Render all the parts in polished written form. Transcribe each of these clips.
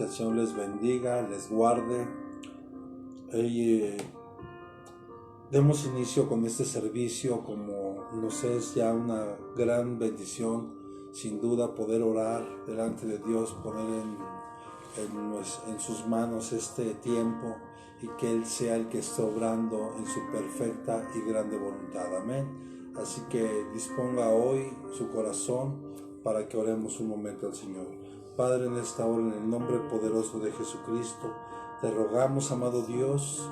Que el Señor les bendiga, les guarde. Demos inicio con este servicio, como nos es ya una gran bendición, sin duda, poder orar delante de Dios, poner en sus manos este tiempo y que Él sea el que esté obrando en su perfecta y grande voluntad. Amén. Así que disponga hoy su corazón para que oremos un momento al Señor. Padre, en esta hora, en el nombre poderoso de Jesucristo, te rogamos, amado Dios,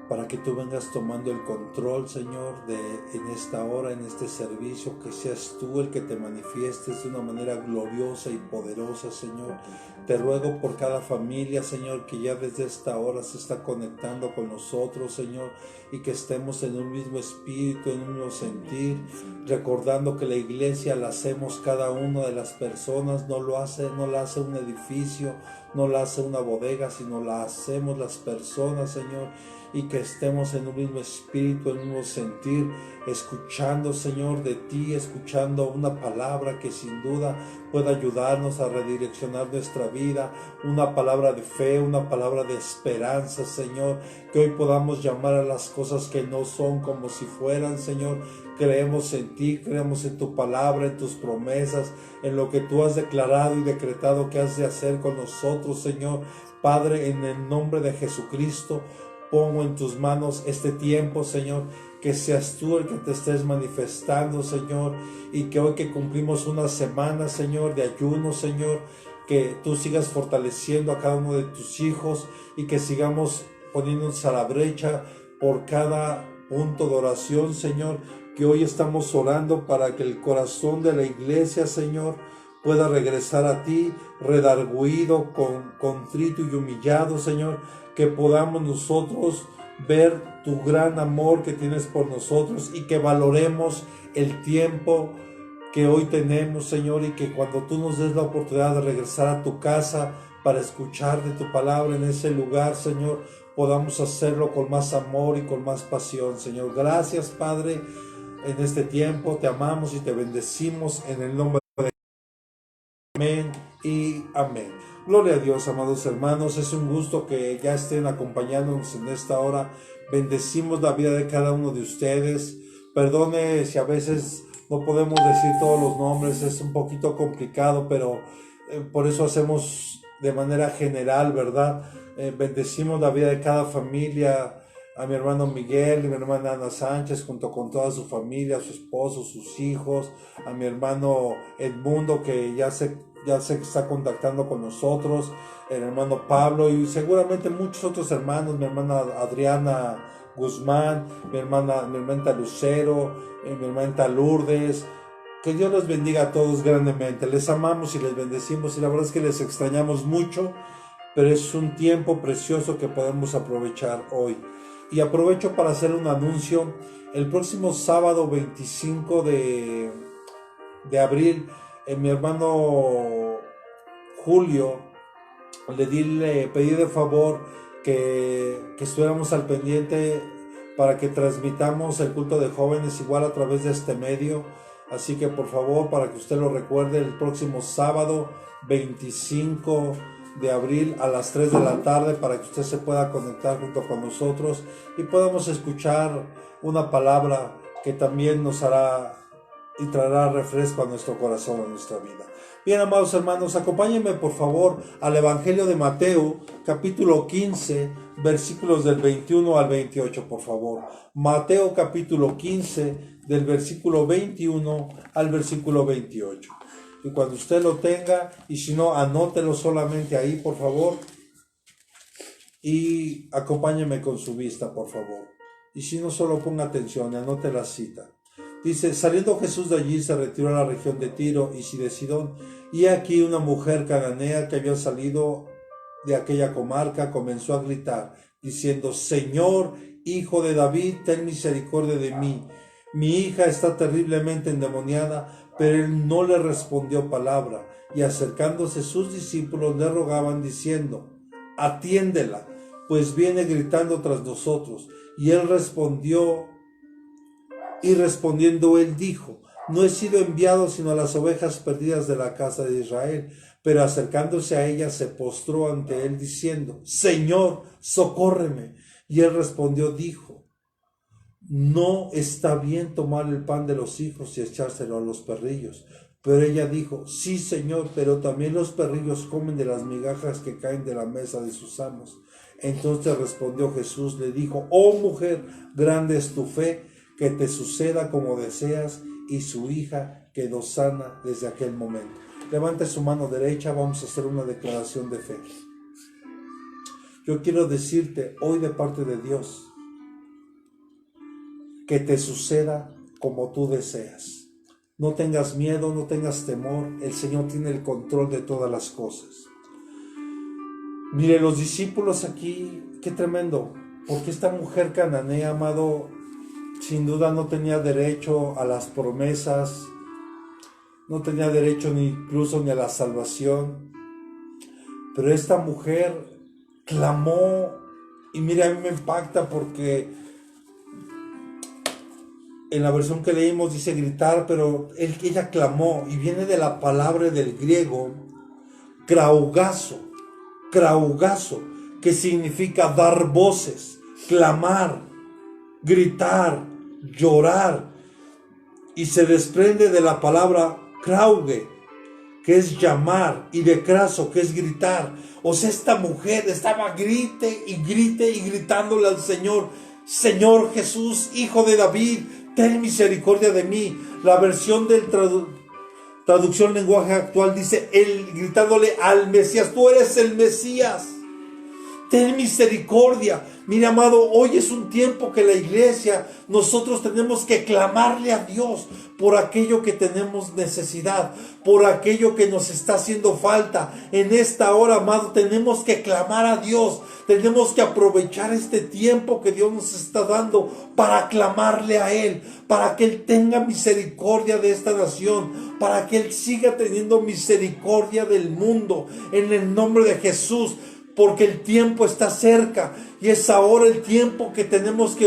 para que tú vengas tomando el control, Señor, en esta hora, en este servicio, que seas tú el que te manifiestes de una manera gloriosa y poderosa, Señor. Te ruego por cada familia, Señor, que ya desde esta hora se está conectando con nosotros, Señor, y que estemos en un mismo espíritu, en un mismo sentir, recordando que la iglesia la hacemos cada una de las personas, no la hace un edificio, no la hace una bodega, sino la hacemos las personas, Señor, y que estemos en un mismo espíritu, en un mismo sentir, escuchando, Señor, de ti, escuchando una palabra que sin duda pueda ayudarnos a redireccionar nuestra vida, una palabra de fe, una palabra de esperanza, Señor, que hoy podamos llamar a las cosas que no son como si fueran, Señor. Creemos en ti, creemos en tu palabra, en tus promesas, en lo que tú has declarado y decretado que has de hacer con nosotros, Señor. Padre, en el nombre de Jesucristo, pongo en tus manos este tiempo, Señor, que seas tú el que te estés manifestando, Señor, y que hoy que cumplimos una semana, Señor, de ayuno, Señor, que tú sigas fortaleciendo a cada uno de tus hijos y que sigamos poniéndonos a la brecha por cada punto de oración, Señor, que hoy estamos orando para que el corazón de la iglesia, Señor, pueda regresar a ti, redarguido, contrito y humillado, Señor, que podamos nosotros ver tu gran amor que tienes por nosotros y que valoremos el tiempo que hoy tenemos, Señor, y que cuando tú nos des la oportunidad de regresar a tu casa para escuchar de tu palabra en ese lugar, Señor, podamos hacerlo con más amor y con más pasión, Señor. Gracias, Padre, en este tiempo te amamos y te bendecimos en el nombre de Amén y amén. Gloria a Dios, amados hermanos. Es un gusto que ya estén acompañándonos en esta hora. Bendecimos la vida de cada uno de ustedes. Perdone si a veces no podemos decir todos los nombres, es un poquito complicado, pero por eso hacemos de manera general, ¿verdad? Bendecimos la vida de cada familia. A mi hermano Miguel y mi hermana Ana Sánchez, junto con toda su familia, su esposo, sus hijos, a mi hermano Edmundo, que ya sé que está contactando con nosotros, el hermano Pablo y seguramente muchos otros hermanos, mi hermana Adriana Guzmán, mi hermana Lucero, mi hermana Lourdes. Que Dios los bendiga a todos grandemente. Les amamos y les bendecimos y la verdad es que les extrañamos mucho, pero es un tiempo precioso que podemos aprovechar hoy. Y aprovecho para hacer un anuncio. El próximo sábado 25 de abril, mi hermano Julio le pedí de favor que estuviéramos al pendiente para que transmitamos el culto de jóvenes igual a través de este medio. Así que por favor, para que usted lo recuerde, el próximo sábado 25 de abril a las 3 de la tarde, para que usted se pueda conectar junto con nosotros y podamos escuchar una palabra que también nos hará y traerá refresco a nuestro corazón, a nuestra vida. Bien, amados hermanos, acompáñenme por favor al Evangelio de Mateo, capítulo 15, versículos del 21 al 28, por favor. Mateo capítulo 15, del versículo 21 al versículo 28. Y cuando usted lo tenga, y si no, anótelo solamente ahí, por favor. Y acompáñeme con su vista, por favor. Y si no, solo ponga atención y anote la cita. Dice: saliendo Jesús de allí, se retiró a la región de Tiro y de Sidón. Y aquí una mujer cananea que había salido de aquella comarca comenzó a gritar, diciendo: Señor, Hijo de David, ten misericordia de mí. Mi hija está terriblemente endemoniada. Pero él no le respondió palabra, y acercándose sus discípulos le rogaban diciendo: atiéndela, pues viene gritando tras nosotros. Y él respondiendo él dijo: no he sido enviado sino a las ovejas perdidas de la casa de Israel. pero acercándose a ella se postró ante él diciendo: Señor, socórreme. Y él respondió, dijo: no está bien tomar el pan de los hijos y echárselo a los perrillos. Pero ella dijo: sí, Señor, pero también los perrillos comen de las migajas que caen de la mesa de sus amos. Entonces respondió Jesús, le dijo: oh mujer, grande es tu fe, que te suceda como deseas. Y su hija quedó sana desde aquel momento. Levante su mano derecha, vamos a hacer una declaración de fe. Yo quiero decirte hoy de parte de Dios, que te suceda como tú deseas. No tengas miedo, no tengas temor. El Señor tiene el control de todas las cosas. Mire, los discípulos aquí, qué tremendo, porque esta mujer cananea, amado, sin duda no tenía derecho a las promesas, no tenía derecho ni incluso ni a la salvación. Pero esta mujer clamó, y mira, a mí me impacta porque en la versión que leímos dice gritar, pero ella clamó, y viene de la palabra del griego kraugazo, que significa dar voces, clamar, gritar, llorar, y se desprende de la palabra krauge, que es llamar, y de craso, que es gritar. O sea, esta mujer estaba grite y gritándole al Señor: Señor Jesús, Hijo de David, ten misericordia de mí. La versión del traducción lenguaje actual dice, él gritándole al Mesías: tú eres el Mesías, ten misericordia. Mira, amado, hoy es un tiempo que la iglesia, nosotros tenemos que clamarle a Dios por aquello que tenemos necesidad, por aquello que nos está haciendo falta. En esta hora, amado, tenemos que clamar a Dios. Tenemos que aprovechar este tiempo que Dios nos está dando para clamarle a Él, para que Él tenga misericordia de esta nación, para que Él siga teniendo misericordia del mundo, en el nombre de Jesús. Porque el tiempo está cerca y es ahora el tiempo que tenemos que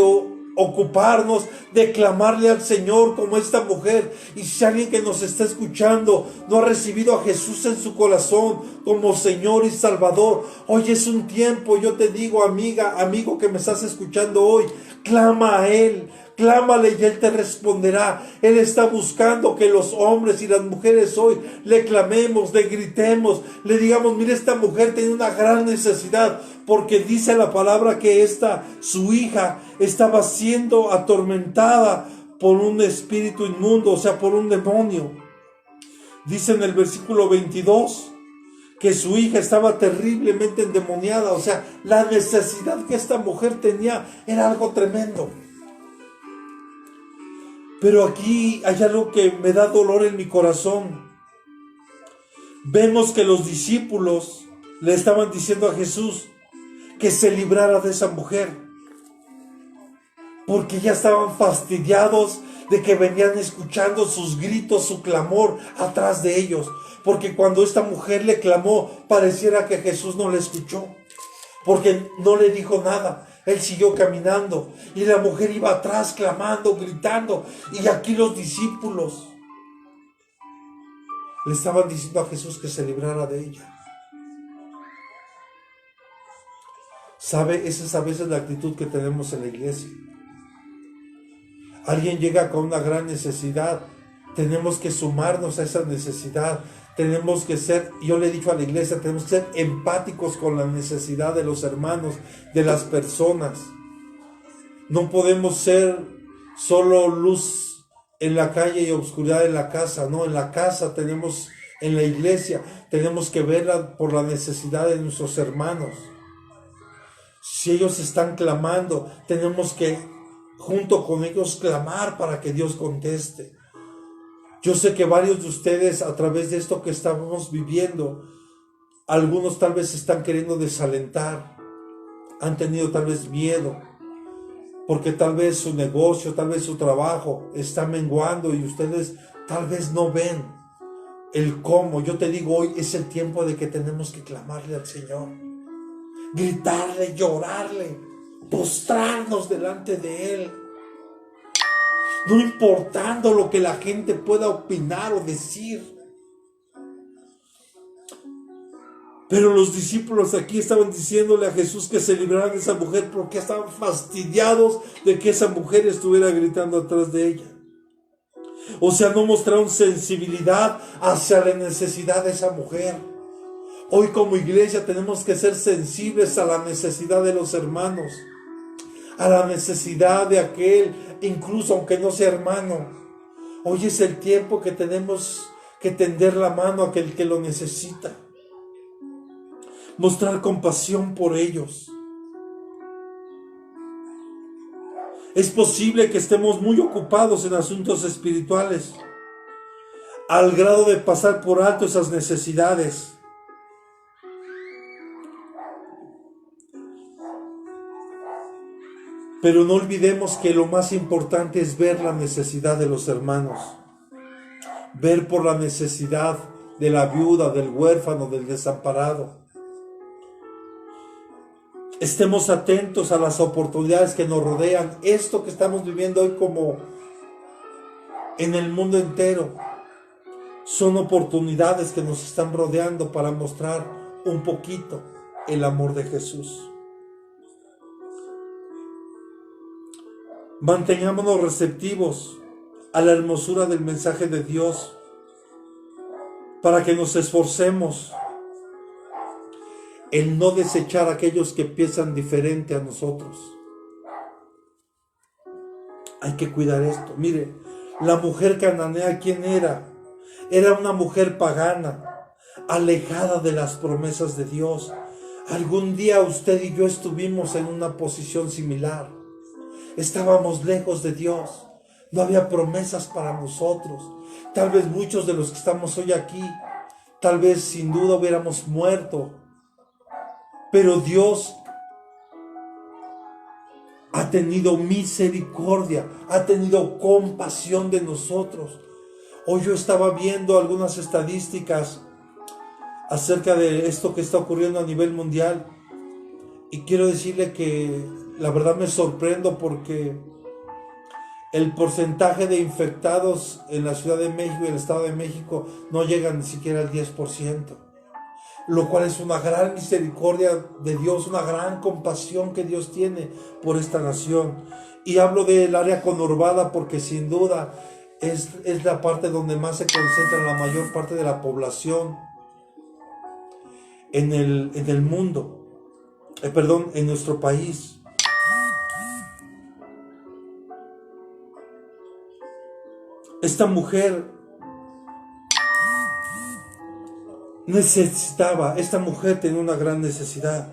ocuparnos de clamarle al Señor como esta mujer. Y si alguien que nos está escuchando no ha recibido a Jesús en su corazón como Señor y Salvador, hoy es un tiempo. Yo te digo, amiga, amigo que me estás escuchando hoy, clama a Él. Clámale y Él te responderá. Él está buscando que los hombres y las mujeres hoy le clamemos, le gritemos, le digamos: mire, esta mujer tiene una gran necesidad, porque dice la palabra que su hija, estaba siendo atormentada por un espíritu inmundo, o sea, por un demonio. Dice en el versículo 22 que su hija estaba terriblemente endemoniada. O sea, la necesidad que esta mujer tenía era algo tremendo. Pero aquí hay algo que me da dolor en mi corazón. Vemos que los discípulos le estaban diciendo a Jesús que se librara de esa mujer, porque ya estaban fastidiados de que venían escuchando sus gritos, su clamor atrás de ellos. Porque cuando esta mujer le clamó, pareciera que Jesús no le escuchó, porque no le dijo nada. Él siguió caminando y la mujer iba atrás clamando, gritando. Y aquí los discípulos le estaban diciendo a Jesús que se librara de ella. ¿Sabe? Esa es a veces la actitud que tenemos en la iglesia. Alguien llega con una gran necesidad, tenemos que sumarnos a esa necesidad. Tenemos que ser, yo le he dicho a la iglesia, tenemos que ser empáticos con la necesidad de los hermanos, de las personas. No podemos ser solo luz en la calle y oscuridad en la casa. No, en la casa tenemos, en la iglesia, tenemos que ver por la necesidad de nuestros hermanos. Si ellos están clamando, tenemos que junto con ellos clamar para que Dios conteste. Yo sé que varios de ustedes, a través de esto que estamos viviendo, algunos tal vez están queriendo desalentar, han tenido tal vez miedo, porque tal vez su negocio, tal vez su trabajo está menguando y ustedes tal vez no ven el cómo. Yo te digo, hoy es el tiempo de que tenemos que clamarle al Señor, gritarle, llorarle, postrarnos delante de Él. No importando lo que la gente pueda opinar o decir. Pero los discípulos aquí estaban diciéndole a Jesús que se librara de esa mujer porque estaban fastidiados de que esa mujer estuviera gritando atrás de ella. O sea, no mostraron sensibilidad hacia la necesidad de esa mujer. Hoy como iglesia tenemos que ser sensibles a la necesidad de los hermanos, a la necesidad de aquel, incluso aunque no sea hermano. Hoy es el tiempo que tenemos que tender la mano a aquel que lo necesita. Mostrar compasión por ellos. Es posible que estemos muy ocupados en asuntos espirituales, al grado de pasar por alto esas necesidades. Pero no olvidemos que lo más importante es ver la necesidad de los hermanos, ver por la necesidad de la viuda, del huérfano, del desamparado. Estemos atentos a las oportunidades que nos rodean. Esto que estamos viviendo hoy como en el mundo entero son oportunidades que nos están rodeando para mostrar un poquito el amor de Jesús. Mantengámonos receptivos a la hermosura del mensaje de Dios para que nos esforcemos en no desechar a aquellos que piensan diferente a nosotros. Hay que cuidar esto. Mire, la mujer cananea, ¿quién era? Era una mujer pagana, alejada de las promesas de Dios. Algún día usted y yo estuvimos en una posición similar. Estábamos lejos de Dios. No había promesas para nosotros. Tal vez muchos de los que estamos hoy aquí, tal vez sin duda hubiéramos muerto. Pero Dios ha tenido misericordia, ha tenido compasión de nosotros. Hoy yo estaba viendo algunas estadísticas acerca de esto que está ocurriendo a nivel mundial. Y quiero decirle que la verdad me sorprendo porque el porcentaje de infectados en la Ciudad de México y el Estado de México no llega ni siquiera al 10%. Lo cual es una gran misericordia de Dios, una gran compasión que Dios tiene por esta nación. Y hablo del área conurbada porque sin duda es la parte donde más se concentra la mayor parte de la población en el mundo. En nuestro país. Esta mujer esta mujer tenía una gran necesidad.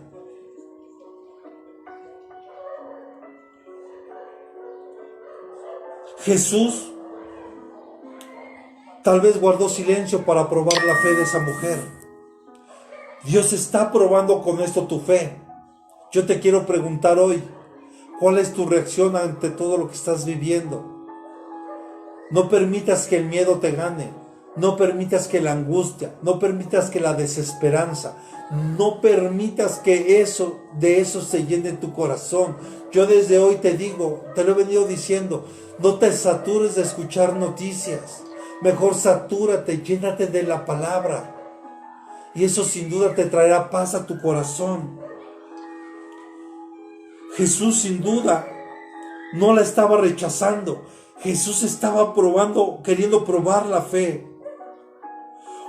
Jesús tal vez guardó silencio para probar la fe de esa mujer. Dios está probando con esto tu fe. Yo te quiero preguntar hoy, ¿cuál es tu reacción ante todo lo que estás viviendo? No permitas que el miedo te gane, no permitas que la angustia, no permitas que la desesperanza, no permitas que de eso se llene tu corazón. Yo desde hoy te digo, te lo he venido diciendo, no te satures de escuchar noticias, mejor satúrate, llénate de la palabra y eso sin duda te traerá paz a tu corazón. Jesús sin duda no la estaba rechazando. Jesús estaba queriendo probar la fe.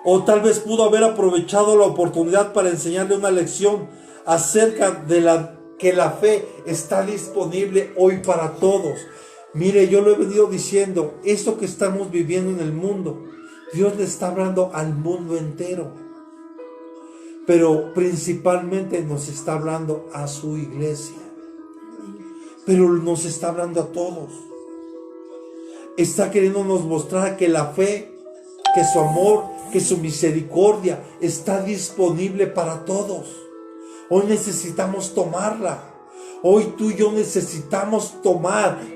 O tal vez pudo haber aprovechado la oportunidad para enseñarle una lección acerca de que la fe está disponible hoy para todos. Mire, yo lo he venido diciendo, esto que estamos viviendo en el mundo, Dios le está hablando al mundo entero. Pero principalmente nos está hablando a su iglesia. Pero nos está hablando a todos. Está queriéndonos mostrar que la fe, que su amor, que su misericordia está disponible para todos. Hoy necesitamos tomarla. Hoy tú y yo necesitamos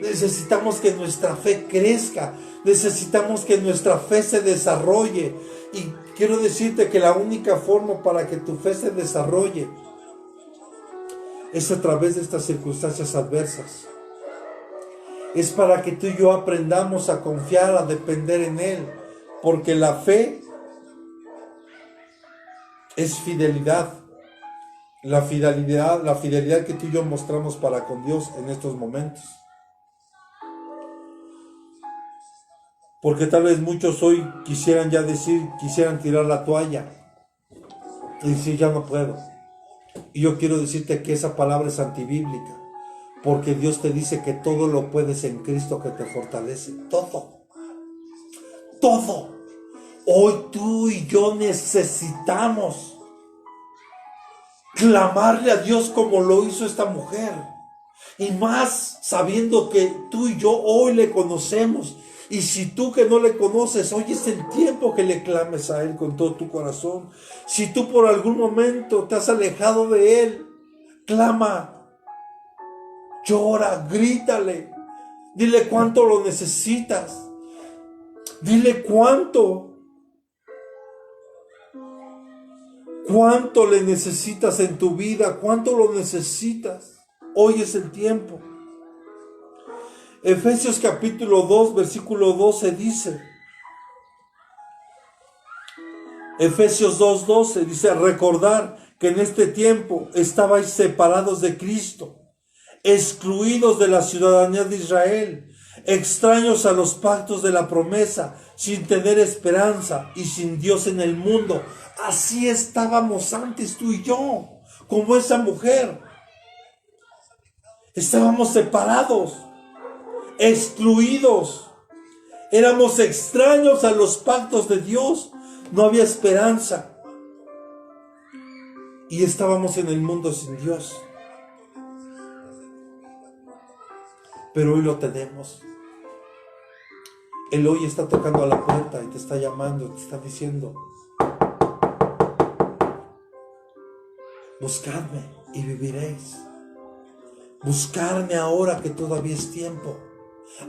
necesitamos que nuestra fe crezca, necesitamos que nuestra fe se desarrolle. Y quiero decirte que la única forma para que tu fe se desarrolle es a través de estas circunstancias adversas. Es para que tú y yo aprendamos a confiar, a depender en Él. Porque la fe es fidelidad. La fidelidad que tú y yo mostramos para con Dios en estos momentos. Porque tal vez muchos hoy quisieran tirar la toalla y decir, ya no puedo. Y yo quiero decirte que esa palabra es antibíblica, porque Dios te dice que todo lo puedes en Cristo que te fortalece. Todo. Todo. Hoy tú y yo necesitamos clamarle a Dios como lo hizo esta mujer. Y más sabiendo que tú y yo hoy le conocemos. Y si tú que no le conoces, hoy es el tiempo que le clames a Él con todo tu corazón. Si tú por algún momento te has alejado de Él, clama, llora, grítale. Dile cuánto lo necesitas. Dile cuánto le necesitas en tu vida, cuánto lo necesitas. Hoy es el tiempo. Efesios capítulo 2, versículo 12 dice, Efesios 2:12 dice, recordar que en este tiempo estabais separados de Cristo, excluidos de la ciudadanía de Israel, extraños a los pactos de la promesa, sin tener esperanza y sin Dios en el mundo. Así estábamos antes tú y yo, como esa mujer. Estábamos separados, excluidos, éramos extraños a los pactos de Dios, no había esperanza y estábamos en el mundo sin Dios. Pero hoy lo tenemos. Él hoy está tocando a la puerta y te está llamando, te está diciendo, buscadme y viviréis. Buscarme ahora que todavía es tiempo.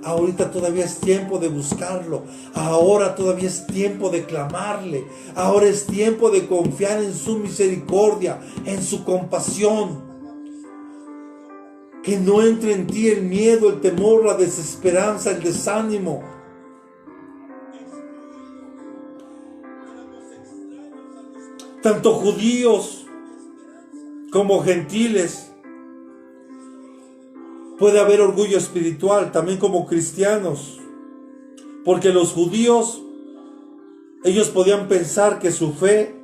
Ahorita todavía es tiempo de buscarlo. Ahora todavía es tiempo de clamarle. Ahora es tiempo de confiar en su misericordia, en su compasión. Que no entre en ti el miedo, el temor, la desesperanza, el desánimo. Tanto judíos como gentiles. Puede haber orgullo espiritual también como cristianos, porque los judíos, ellos podían pensar que su fe,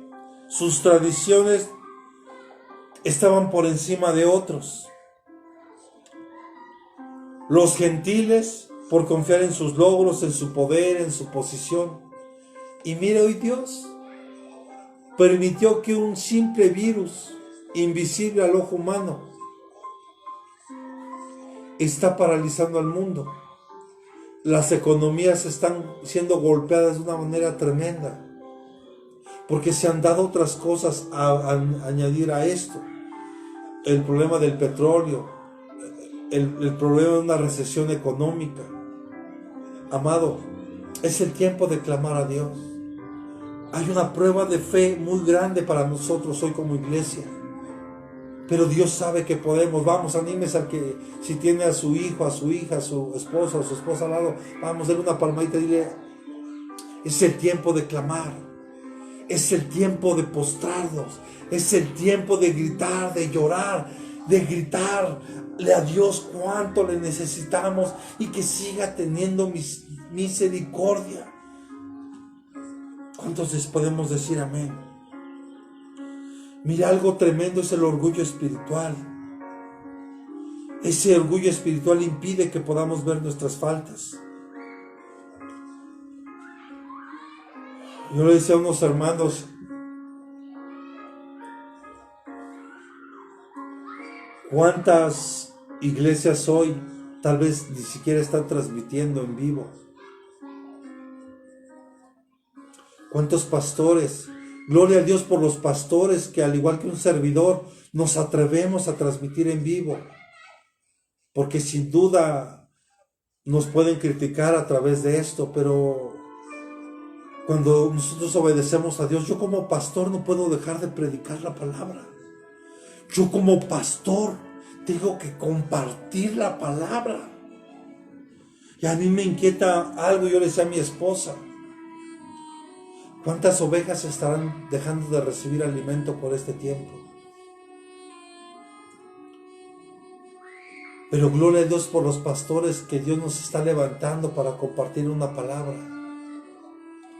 sus tradiciones estaban por encima de otros. Los gentiles, por confiar en sus logros, en su poder, en su posición. Y mire, hoy Dios permitió que un simple virus, invisible al ojo humano, está paralizando al mundo. Las economías están siendo golpeadas de una manera tremenda, porque se han dado otras cosas a añadir a esto. El problema del petróleo, el problema de una recesión económica. Amado, es el tiempo de clamar a Dios. Hay una prueba de fe muy grande para nosotros hoy como iglesia. Pero Dios sabe que podemos. Vamos, anímese al que si tiene a su hijo, a su hija, a su esposo, a su esposa al lado, vamos, denle una palmadita y dile, es el tiempo de clamar. Es el tiempo de postrarnos. Es el tiempo de gritar, de llorar, de gritarle a Dios cuánto le necesitamos y que siga teniendo misericordia. ¿Cuántos les podemos decir amén? Mira, algo tremendo es el orgullo espiritual. Ese orgullo espiritual impide que podamos ver nuestras faltas. Yo le decía a unos hermanos, ¿cuántas iglesias hoy tal vez ni siquiera están transmitiendo en vivo? ¿Cuántos pastores? Gloria a Dios por los pastores que al igual que un servidor nos atrevemos a transmitir en vivo. Porque sin duda nos pueden criticar a través de esto, pero cuando nosotros obedecemos a Dios, yo como pastor no puedo dejar de predicar la palabra. Yo como pastor tengo que compartir la palabra. Y a mí me inquieta algo, yo le decía a mi esposa, ¿Cuántas ovejas estarán dejando de recibir alimento por este tiempo? Pero gloria a Dios por los pastores que Dios nos está levantando para compartir una palabra.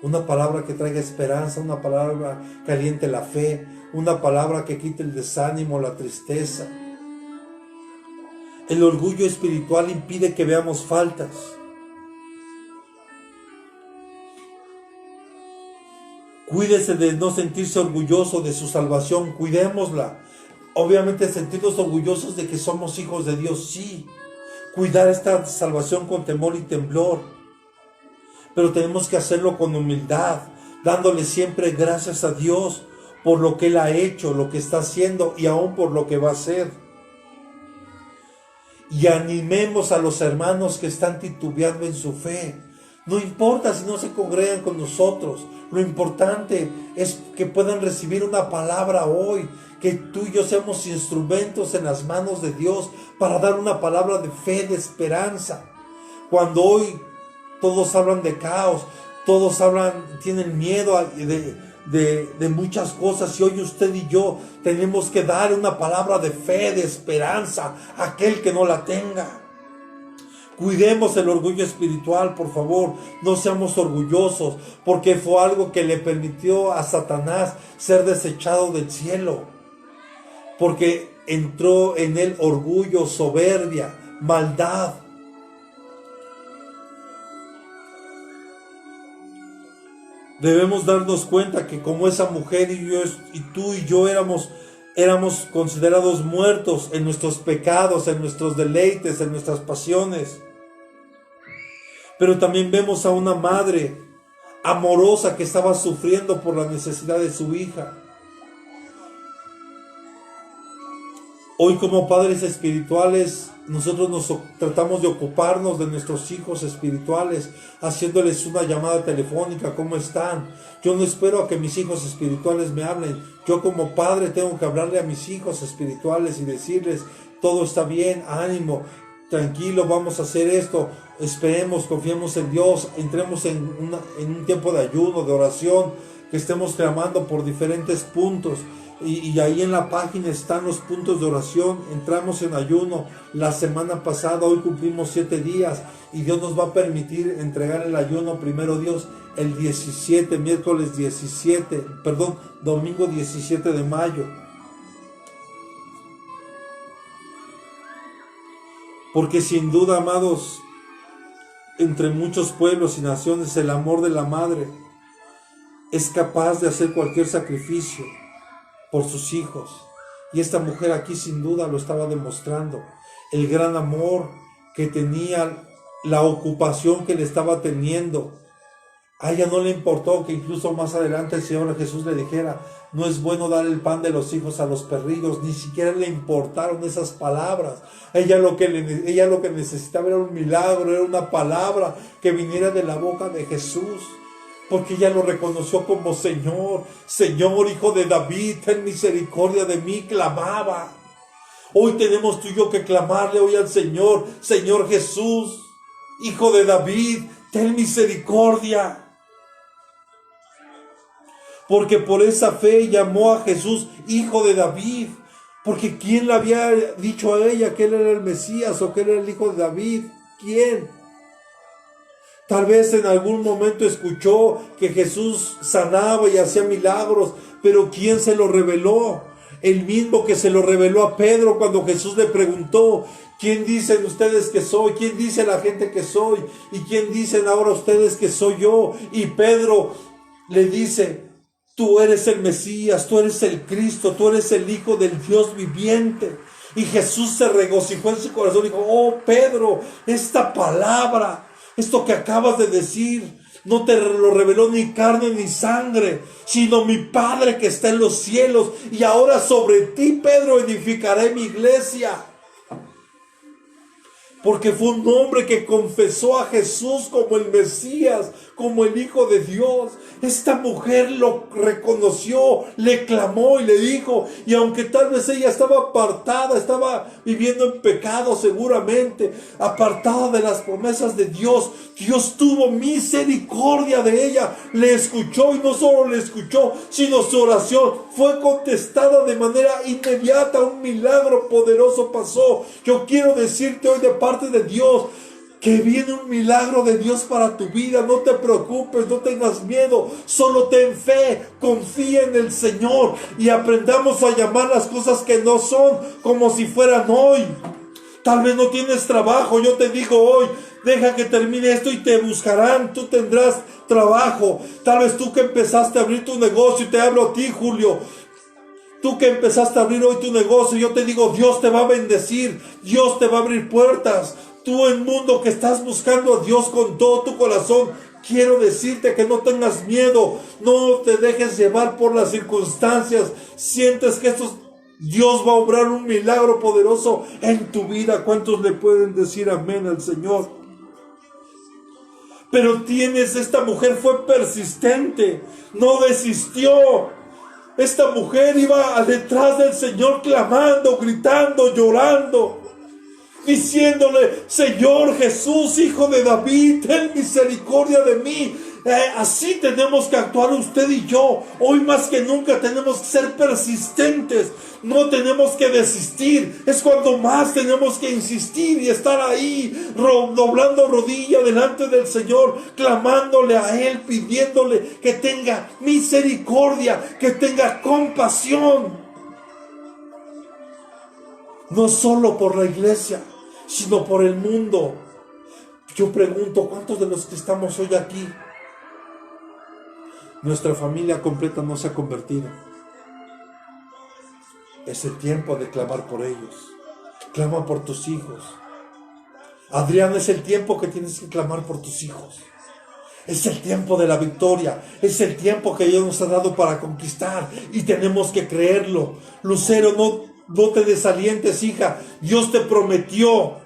Una palabra que traiga esperanza, una palabra que aliente la fe, una palabra que quite el desánimo, la tristeza. El orgullo espiritual impide que veamos faltas. Cuídese de no sentirse orgulloso de su salvación, cuidémosla. Obviamente sentirnos orgullosos de que somos hijos de Dios, sí. Cuidar esta salvación con temor y temblor. Pero tenemos que hacerlo con humildad, dándole siempre gracias a Dios por lo que Él ha hecho, lo que está haciendo y aún por lo que va a hacer. Y animemos a los hermanos que están titubeando en su fe. No importa si no se congregan con nosotros. Lo importante es que puedan recibir una palabra hoy. Que tú y yo seamos instrumentos en las manos de Dios para dar una palabra de fe, de esperanza. Cuando hoy todos hablan de caos, todos tienen miedo de muchas cosas, y hoy usted y yo tenemos que dar una palabra de fe, de esperanza a aquel que no la tenga. Cuidemos el orgullo espiritual, por favor. No seamos orgullosos, porque fue algo que le permitió a Satanás ser desechado del cielo. Porque entró en él orgullo, soberbia, maldad. Debemos darnos cuenta que como esa mujer y tú y yo éramos considerados muertos en nuestros pecados, en nuestros deleites, en nuestras pasiones. Pero también vemos a una madre amorosa que estaba sufriendo por la necesidad de su hija. Hoy como padres espirituales, nosotros tratamos de ocuparnos de nuestros hijos espirituales, haciéndoles una llamada telefónica, ¿cómo están? Yo no espero a que mis hijos espirituales me hablen. Yo como padre tengo que hablarle a mis hijos espirituales y decirles, todo está bien, ánimo, tranquilo, vamos a hacer esto, esperemos, confiemos en Dios, entremos en un tiempo de ayuno, de oración, que estemos clamando por diferentes puntos. Y ahí en la página están los puntos de oración. Entramos en ayuno la semana pasada, hoy cumplimos 7 días y Dios nos va a permitir entregar el ayuno, primero Dios, el 17, domingo 17 de mayo. Porque sin duda, amados, entre muchos pueblos y naciones, el amor de la madre es capaz de hacer cualquier sacrificio por sus hijos. Y esta mujer aquí sin duda lo estaba demostrando. El gran amor que tenía, la ocupación que le estaba teniendo. A ella no le importó que incluso más adelante el Señor Jesús le dijera, no es bueno dar el pan de los hijos a los perrillos. Ni siquiera le importaron esas palabras. Ella lo que necesitaba era un milagro, era una palabra que viniera de la boca de Jesús. Porque ella lo reconoció como Señor, Señor, Hijo de David, ten misericordia de mí, clamaba. Hoy tenemos tú y yo que clamarle hoy al Señor, Señor Jesús, Hijo de David, ten misericordia. Porque por esa fe llamó a Jesús Hijo de David. Porque ¿quién le había dicho a ella que él era el Mesías o que él era el Hijo de David? ¿Quién? Tal vez en algún momento escuchó que Jesús sanaba y hacía milagros, pero ¿quién se lo reveló? El mismo que se lo reveló a Pedro cuando Jesús le preguntó, ¿quién dicen ustedes que soy? ¿Quién dice la gente que soy? ¿Y quién dicen ahora ustedes que soy yo? Y Pedro le dice, tú eres el Mesías, tú eres el Cristo, tú eres el Hijo del Dios viviente. Y Jesús se regocijó en su corazón y dijo, oh Pedro, esta palabra, esto que acabas de decir, no te lo reveló ni carne ni sangre, sino mi Padre que está en los cielos. Y ahora sobre ti, Pedro, edificaré mi iglesia. Porque fue un hombre que confesó a Jesús como el Mesías, como el Hijo de Dios. Esta mujer lo reconoció, le clamó y le dijo, y aunque tal vez ella estaba apartada, estaba viviendo en pecado seguramente, apartada de las promesas de Dios, Dios tuvo misericordia de ella, le escuchó, y no solo le escuchó, sino su oración fue contestada de manera inmediata. Un milagro poderoso pasó. Yo quiero decirte hoy de parte de Dios que viene un milagro de Dios para tu vida. No te preocupes, no tengas miedo, solo ten fe, confía en el Señor y aprendamos a llamar las cosas que no son como si fueran hoy. Tal vez no tienes trabajo, yo te digo hoy, deja que termine esto y te buscarán, tú tendrás trabajo. Tal vez tú que empezaste a abrir tu negocio, y te hablo a ti, Julio, tú que empezaste a abrir hoy tu negocio, yo te digo, Dios te va a bendecir, Dios te va a abrir puertas. Tú, el mundo que estás buscando a Dios con todo tu corazón, quiero decirte que no tengas miedo, no te dejes llevar por las circunstancias. Sientes que Dios va a obrar un milagro poderoso en tu vida. ¿Cuántos le pueden decir amén al Señor? Pero esta mujer fue persistente, no desistió. Esta mujer iba detrás del Señor clamando, gritando, llorando, diciéndole, Señor Jesús, Hijo de David, ten misericordia de mí. Así tenemos que actuar usted y yo. Hoy más que nunca tenemos que ser persistentes. No tenemos que desistir. Es cuando más tenemos que insistir y estar ahí, doblando rodilla delante del Señor, clamándole a Él, pidiéndole que tenga misericordia, que tenga compasión. No solo por la iglesia, sino por el mundo. Yo pregunto, ¿cuántos de los que estamos hoy aquí, nuestra familia completa no se ha convertido? Es el tiempo de clamar por ellos. Clama por tus hijos. Adrián, es el tiempo que tienes que clamar por tus hijos. Es el tiempo de la victoria. Es el tiempo que Dios nos ha dado para conquistar. Y tenemos que creerlo. Lucero, no te desalientes, hija. Dios te prometió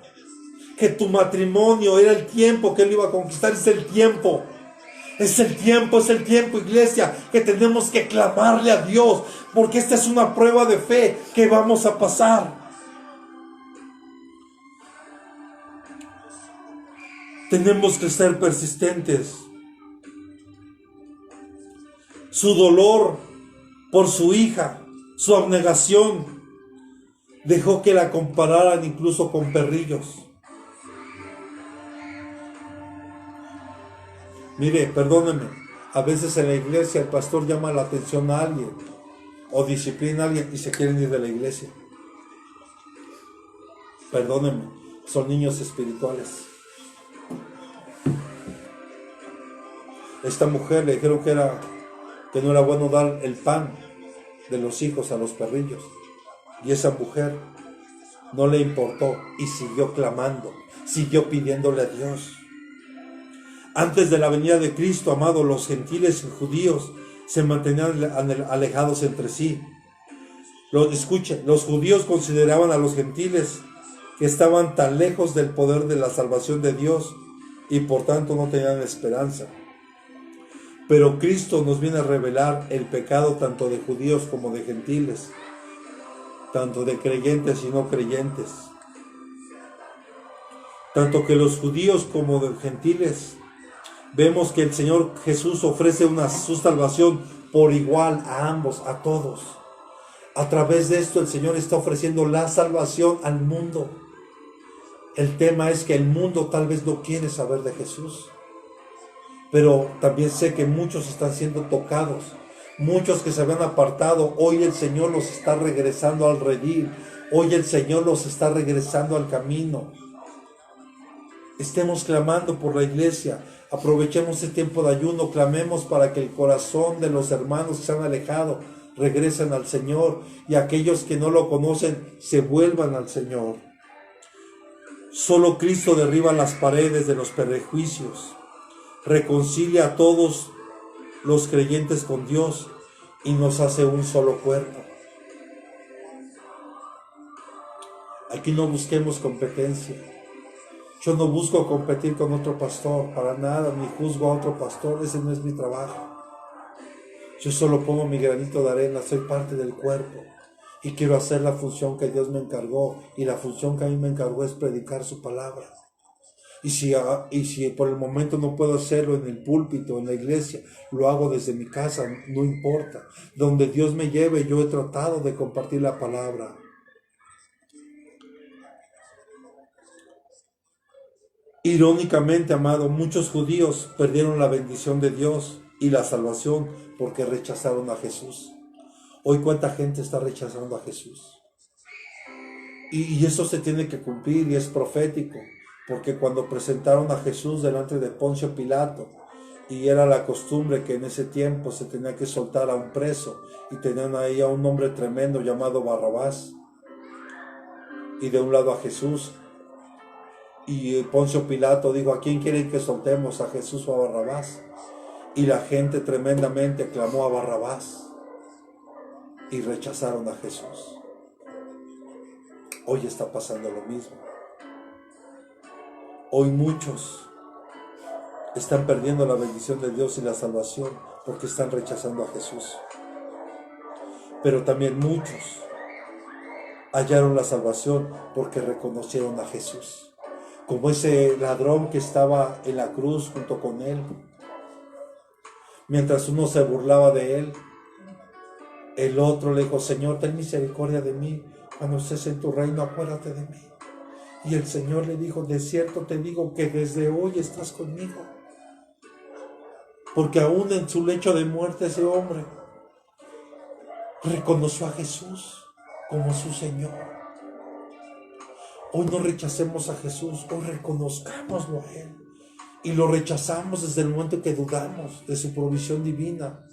que tu matrimonio era el tiempo que Él iba a conquistar. Es el tiempo. Es el tiempo, iglesia, que tenemos que clamarle a Dios, porque esta es una prueba de fe que vamos a pasar. Tenemos que ser persistentes. Su dolor por su hija, su abnegación, dejó que la compararan incluso con perrillos. Mire, perdónenme, a veces en la iglesia el pastor llama la atención a alguien o disciplina a alguien y se quieren ir de la iglesia. Perdónenme, son niños espirituales. Esta mujer le dijeron que no era bueno dar el pan de los hijos a los perrillos. Y esa mujer no le importó y siguió clamando, siguió pidiéndole a Dios. Antes de la venida de Cristo, amado, los gentiles y judíos se mantenían alejados entre sí. Escuchen, los judíos consideraban a los gentiles que estaban tan lejos del poder de la salvación de Dios y por tanto no tenían esperanza. Pero Cristo nos viene a revelar el pecado tanto de judíos como de gentiles, tanto de creyentes y no creyentes. Tanto que los judíos como de gentiles, vemos que el Señor Jesús ofrece su salvación por igual a ambos, a todos. A través de esto el Señor está ofreciendo la salvación al mundo. El tema es que el mundo tal vez no quiere saber de Jesús. Pero también sé que muchos están siendo tocados. Muchos que se habían apartado, hoy el Señor los está regresando al redil. Hoy el Señor los está regresando al camino. Estemos clamando por la iglesia. Aprovechemos el tiempo de ayuno, clamemos para que el corazón de los hermanos que se han alejado regresen al Señor y aquellos que no lo conocen se vuelvan al Señor. Solo Cristo derriba las paredes de los prejuicios, reconcilia a todos los creyentes con Dios y nos hace un solo cuerpo. Aquí no busquemos competencia. Yo no busco competir con otro pastor, para nada, ni juzgo a otro pastor, ese no es mi trabajo. Yo solo pongo mi granito de arena, soy parte del cuerpo y quiero hacer la función que Dios me encargó, y la función que a mí me encargó es predicar su palabra. Y si por el momento no puedo hacerlo en el púlpito, en la iglesia, lo hago desde mi casa, no importa. Donde Dios me lleve, yo he tratado de compartir la palabra. Irónicamente, amado, muchos judíos perdieron la bendición de Dios y la salvación porque rechazaron a Jesús. Hoy, ¿cuánta gente está rechazando a Jesús? Y eso se tiene que cumplir, y es profético, porque cuando presentaron a Jesús delante de Poncio Pilato, y era la costumbre que en ese tiempo se tenía que soltar a un preso, y tenían ahí a un hombre tremendo llamado Barrabás, y de un lado a Jesús, y Poncio Pilato dijo: ¿a quién quieren que soltemos, a Jesús o a Barrabás? Y la gente tremendamente clamó a Barrabás, y rechazaron a Jesús. Hoy está pasando lo mismo. Hoy muchos están perdiendo la bendición de Dios y la salvación porque están rechazando a Jesús. Pero también muchos hallaron la salvación porque reconocieron a Jesús. Como ese ladrón que estaba en la cruz junto con él. Mientras uno se burlaba de él, el otro le dijo: Señor, ten misericordia de mí. Cuando estés en tu reino, acuérdate de mí. Y el Señor le dijo: de cierto te digo que desde hoy estás conmigo. Porque aún en su lecho de muerte, ese hombre reconoció a Jesús como su Señor. Hoy no rechacemos a Jesús, hoy reconozcámoslo a Él. Y lo rechazamos desde el momento en que dudamos de su provisión divina.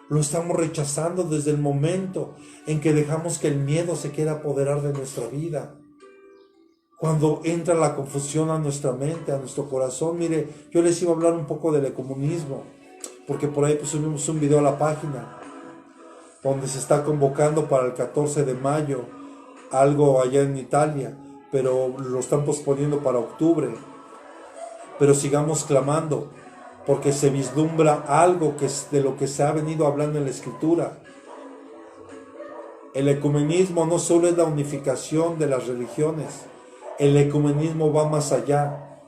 Lo estamos rechazando desde el momento en que dejamos que el miedo se quiera apoderar de nuestra vida. Cuando entra la confusión a nuestra mente, a nuestro corazón. Mire, yo les iba a hablar un poco del ecumenismo, porque por ahí subimos un video a la página, donde se está convocando para el 14 de mayo, algo allá en Italia, pero lo están posponiendo para octubre. Pero sigamos clamando, porque se vislumbra algo que es de lo que se ha venido hablando en la Escritura. El ecumenismo no solo es la unificación de las religiones, el ecumenismo va más allá.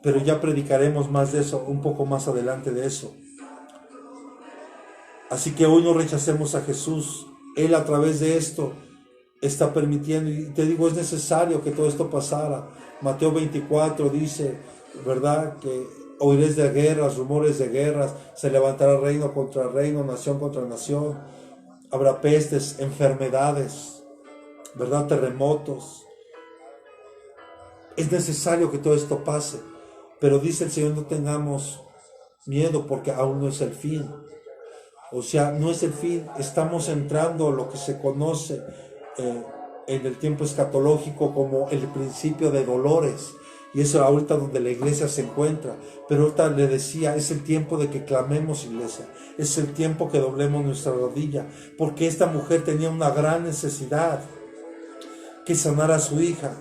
Pero ya predicaremos más de eso, un poco más adelante de eso. Así que hoy no rechacemos a Jesús. Él, a través de esto, está permitiendo, y te digo, es necesario que todo esto pasara. Mateo 24 dice, ¿verdad?, que oiréis de guerras, rumores de guerras, se levantará reino contra reino, nación contra nación, habrá pestes, enfermedades, ¿verdad?, terremotos. Es necesario que todo esto pase, pero dice el Señor: no tengamos miedo, porque aún no es el fin. O sea, no es el fin, estamos entrando a lo que se conoce en el tiempo escatológico como el principio de dolores. Y eso es ahorita donde la iglesia se encuentra. Pero ahorita le decía, es el tiempo de que clamemos, iglesia. Es el tiempo que doblemos nuestra rodilla. Porque esta mujer tenía una gran necesidad, que sanar a su hija.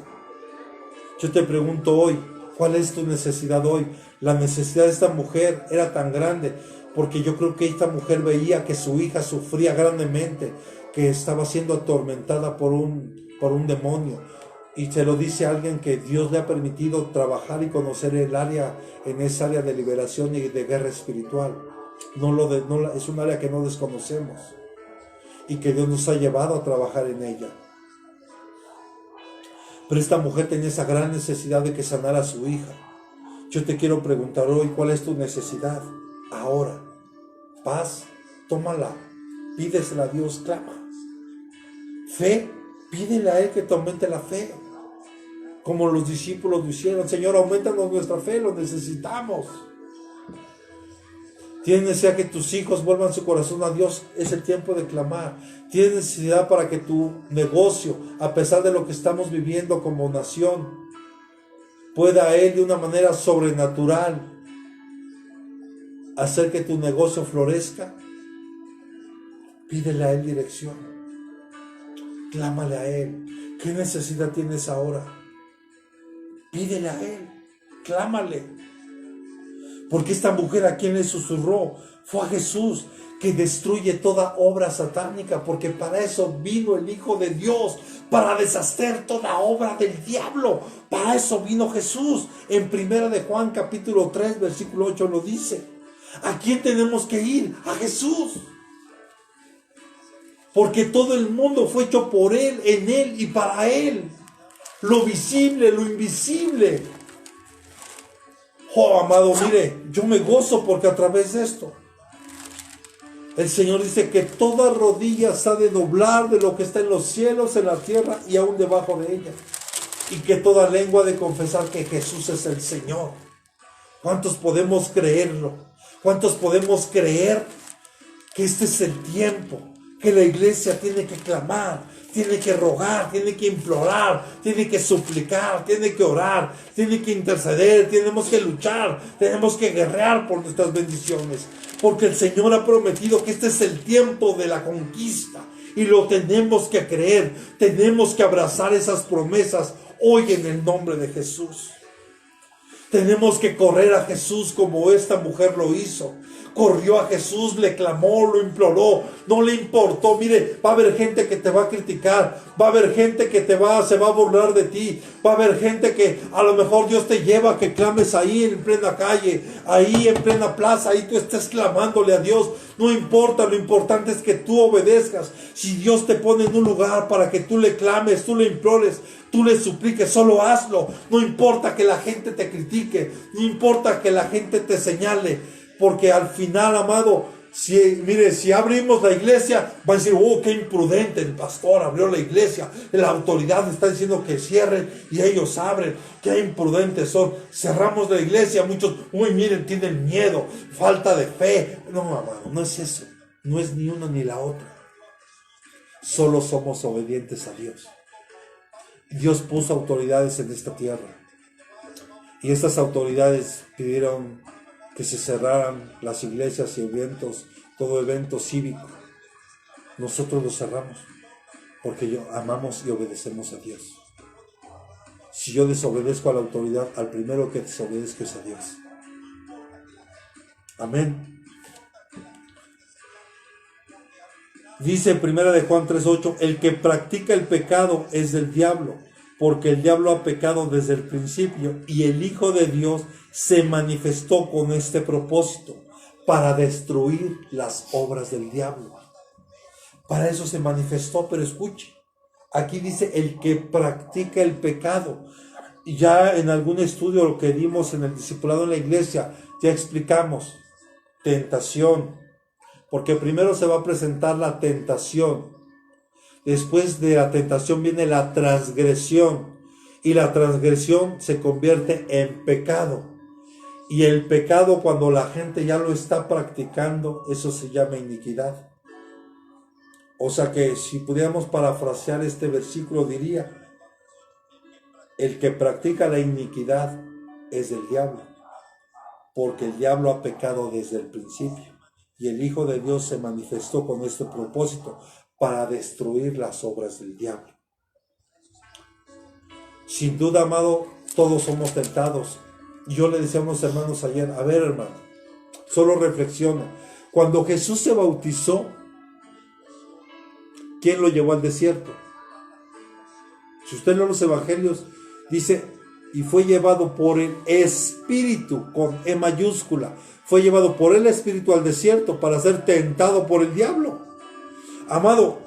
Yo te pregunto hoy, ¿cuál es tu necesidad hoy? La necesidad de esta mujer era tan grande, porque yo creo que esta mujer veía que su hija sufría grandemente, que estaba siendo atormentada por un demonio. Y se lo dice a alguien que Dios le ha permitido trabajar y conocer en esa área de liberación y de guerra espiritual. Es un área que no desconocemos y que Dios nos ha llevado a trabajar en ella. Pero esta mujer tenía esa gran necesidad de que sanara a su hija. Yo te quiero preguntar hoy, ¿cuál es tu necesidad? Ahora, paz, tómala, pídesela a Dios, clama. Fe, pídele a Él que te aumente la fe, como los discípulos lo hicieron. Señor, aumentanos nuestra fe, lo necesitamos. Tienes necesidad que tus hijos vuelvan su corazón a Dios, es el tiempo de clamar. Tienes necesidad para que tu negocio, a pesar de lo que estamos viviendo como nación, pueda Él de una manera sobrenatural hacer que tu negocio florezca. Pídele a Él dirección, clámale a Él, ¿Qué necesidad tienes ahora? Pídele a Él, clámale. Porque esta mujer, ¿a quien le susurró? Fue a Jesús, que destruye toda obra satánica, porque para eso vino el Hijo de Dios, para deshacer toda obra del diablo. Para eso vino Jesús. En 1 de Juan capítulo 3 versículo 8 lo dice. ¿A quién tenemos que ir? A Jesús. Porque todo el mundo fue hecho por Él, en Él y para Él. Lo visible, lo invisible. Oh, amado, mire, yo me gozo porque a través de esto el Señor dice que toda rodilla se ha de doblar de lo que está en los cielos, en la tierra y aún debajo de ella. Y que toda lengua ha de confesar que Jesús es el Señor. ¿Cuántos podemos creerlo? ¿Cuántos podemos creer que este es el tiempo? Que la iglesia tiene que clamar, tiene que rogar, tiene que implorar, tiene que suplicar, tiene que orar, tiene que interceder, tenemos que luchar, tenemos que guerrear por nuestras bendiciones. Porque el Señor ha prometido que este es el tiempo de la conquista y lo tenemos que creer, tenemos que abrazar esas promesas hoy en el nombre de Jesús. Tenemos que correr a Jesús como esta mujer lo hizo. Corrió a Jesús, le clamó, lo imploró, no le importó. Mire, va a haber gente que te va a criticar, va a haber gente que se va a burlar de ti, va a haber gente que a lo mejor Dios te lleva a que clames ahí en plena calle, ahí en plena plaza, ahí tú estés clamándole a Dios. No importa, lo importante es que tú obedezcas. Si Dios te pone en un lugar para que tú le clames, tú le implores, tú le supliques, solo hazlo. No importa que la gente te critique, no importa que la gente te señale. Porque al final, amado, si abrimos la iglesia, va a decir, oh, qué imprudente el pastor abrió la iglesia. La autoridad está diciendo que cierren y ellos abren. Qué imprudentes son. Cerramos la iglesia, muchos, uy, miren, tienen miedo, falta de fe. No, amado, no es eso. No es ni una ni la otra. Solo somos obedientes a Dios. Dios puso autoridades en esta tierra. Y estas autoridades pidieron que se cerraran las iglesias y eventos, todo evento cívico. Nosotros lo cerramos porque amamos y obedecemos a Dios. Si yo desobedezco a la autoridad, al primero que desobedezco es a Dios. Amén. Dice en 1 de Juan 3:8, el que practica el pecado es del diablo, porque el diablo ha pecado desde el principio y el Hijo de Dios se manifestó con este propósito, para destruir las obras del diablo. Para eso se manifestó, pero escuche, aquí dice el que practica el pecado. Y ya en algún estudio lo que dimos en el discipulado en la iglesia, ya explicamos, tentación, porque primero se va a presentar la tentación. Después de la tentación viene la transgresión, y la transgresión se convierte en pecado. Y el pecado, cuando la gente ya lo está practicando, eso se llama iniquidad. O sea que si pudiéramos parafrasear este versículo, diría, el que practica la iniquidad es del diablo, porque el diablo ha pecado desde el principio. Y el Hijo de Dios se manifestó con este propósito, para destruir las obras del diablo. Sin duda, amado, todos somos tentados. Yo le decía a unos hermanos ayer, a ver, hermano, solo reflexiona. Cuando Jesús se bautizó, ¿quién lo llevó al desierto? Si usted lee los evangelios, dice, y fue llevado por el Espíritu, con E mayúscula, fue llevado por el Espíritu al desierto para ser tentado por el diablo. Amado,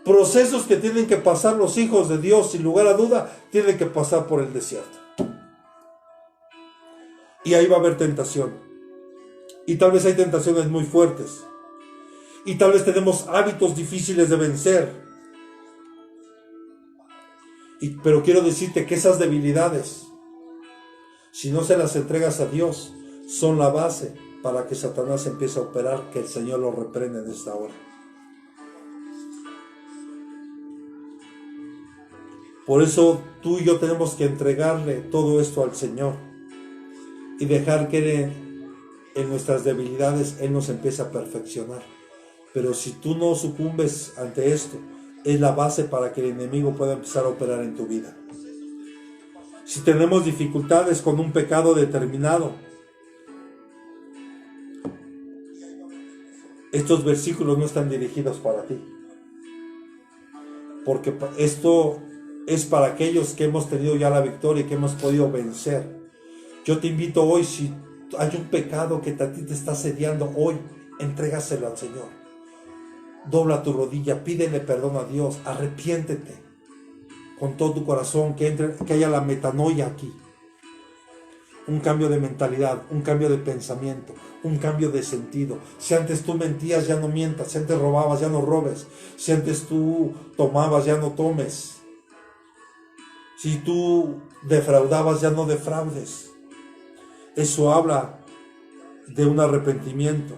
procesos que tienen que pasar los hijos de Dios, sin lugar a duda, tienen que pasar por el desierto. Y ahí va a haber tentación. Y tal vez hay tentaciones muy fuertes. Y tal vez tenemos hábitos difíciles de vencer. Pero quiero decirte que esas debilidades, si no se las entregas a Dios, son la base para que Satanás empiece a operar, que el Señor lo reprenda en esta hora. Por eso tú y yo tenemos que entregarle todo esto al Señor y dejar que en nuestras debilidades Él nos empiece a perfeccionar. Pero si tú no sucumbes ante esto, es la base para que el enemigo pueda empezar a operar en tu vida. Si tenemos dificultades con un pecado determinado, estos versículos no están dirigidos para ti, porque esto es para aquellos que hemos tenido ya la victoria y que hemos podido vencer. Yo te invito hoy, si hay un pecado que a ti te está asediando hoy, entrégaselo al Señor. Dobla tu rodilla, pídele perdón a Dios, arrepiéntete con todo tu corazón, que haya la metanoia aquí. Un cambio de mentalidad, un cambio de pensamiento, un cambio de sentido. Si antes tú mentías, ya no mientas. Si antes robabas, ya no robes. Si antes tú tomabas, ya no tomes. Si tú defraudabas, ya no defraudes. Eso habla de un arrepentimiento.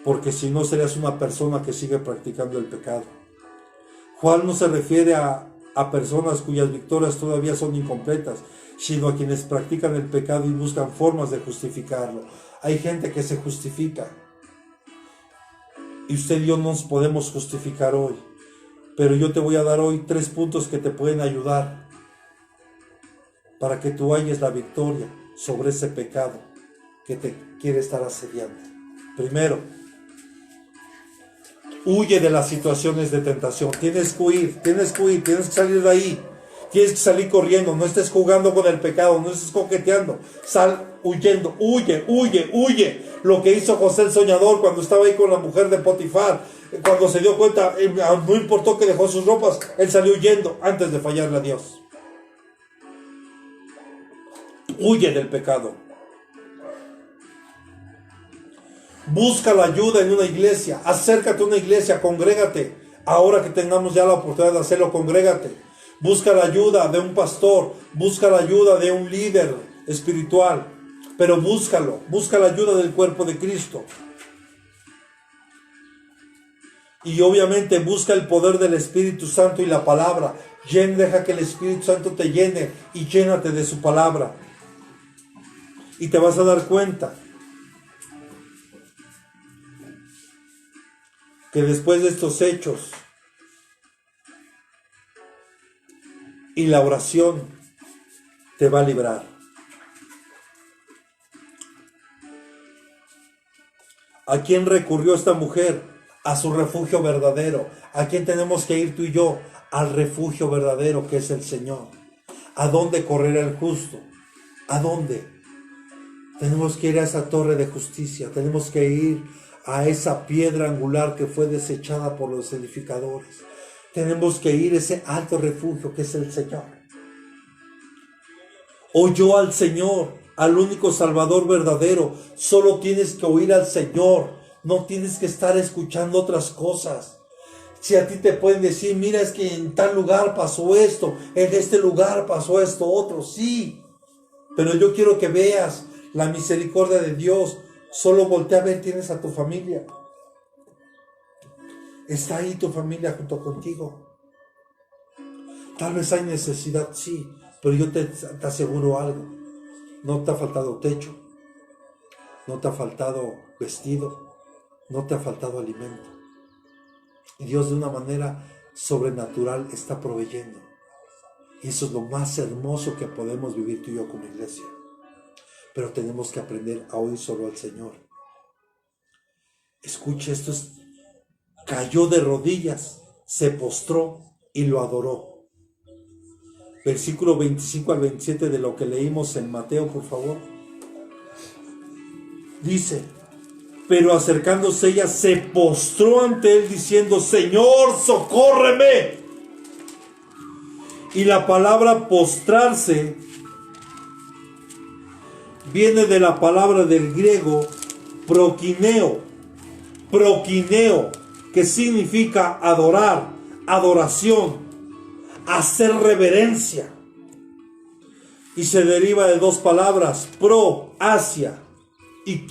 Porque si no, serías una persona que sigue practicando el pecado. Juan no se refiere a personas cuyas victorias todavía son incompletas, sino a quienes practican el pecado y buscan formas de justificarlo. Hay gente que se justifica. Y usted y yo no nos podemos justificar hoy. Pero yo te voy a dar hoy 3 puntos que te pueden ayudar para que tú halles la victoria sobre ese pecado que te quiere estar asediando. Primero, huye de las situaciones de tentación. Tienes que huir, tienes que salir de ahí. Tienes que salir corriendo, no estés jugando con el pecado, no estés coqueteando. Sal huyendo, huye. Lo que hizo José el soñador cuando estaba ahí con la mujer de Potifar, cuando se dio cuenta, no importó que dejó sus ropas, él salió huyendo antes de fallarle a Dios. Huye del pecado. Busca la ayuda en una iglesia, acércate a una iglesia, congrégate. Ahora que tengamos ya la oportunidad de hacerlo, congrégate. Busca la ayuda de un pastor, busca la ayuda de un líder espiritual, pero busca la ayuda del cuerpo de Cristo. Y obviamente busca el poder del Espíritu Santo y la palabra. Deja que el Espíritu Santo te llene y llénate de su palabra. Y te vas a dar cuenta que después de estos hechos y la oración te va a librar. ¿A quién recurrió esta mujer? A su refugio verdadero. ¿A quién tenemos que ir tú y yo? Al refugio verdadero que es el Señor. ¿A dónde correrá el justo? ¿A dónde? Tenemos que ir a esa torre de justicia. Tenemos que ir a esa piedra angular que fue desechada por los edificadores. Tenemos que ir a ese alto refugio que es el Señor. Oyó al Señor, al único Salvador verdadero. Solo tienes que oír al Señor. No tienes que estar escuchando otras cosas. Si a ti te pueden decir, mira, es que en tal lugar pasó esto, en este lugar pasó esto otro, sí. Pero yo quiero que veas la misericordia de Dios. Solo voltea a ver, tienes a tu familia. Está ahí tu familia junto contigo. Tal vez hay necesidad, sí, pero yo te aseguro algo. No te ha faltado techo, no te ha faltado vestido, no te ha faltado alimento. Y Dios de una manera sobrenatural está proveyendo. Y eso es lo más hermoso que podemos vivir tú y yo como iglesia. Pero tenemos que aprender a oír solo al Señor. Escuche, cayó de rodillas, se postró y lo adoró. Versículo 25 al 27 de lo que leímos en Mateo, por favor. Dice, pero acercándose ella, se postró ante él diciendo, Señor, socórreme. Y la palabra postrarse viene de la palabra del griego prokineo, que significa adorar, adoración, hacer reverencia. Y se deriva de 2 palabras, pro, hacia, y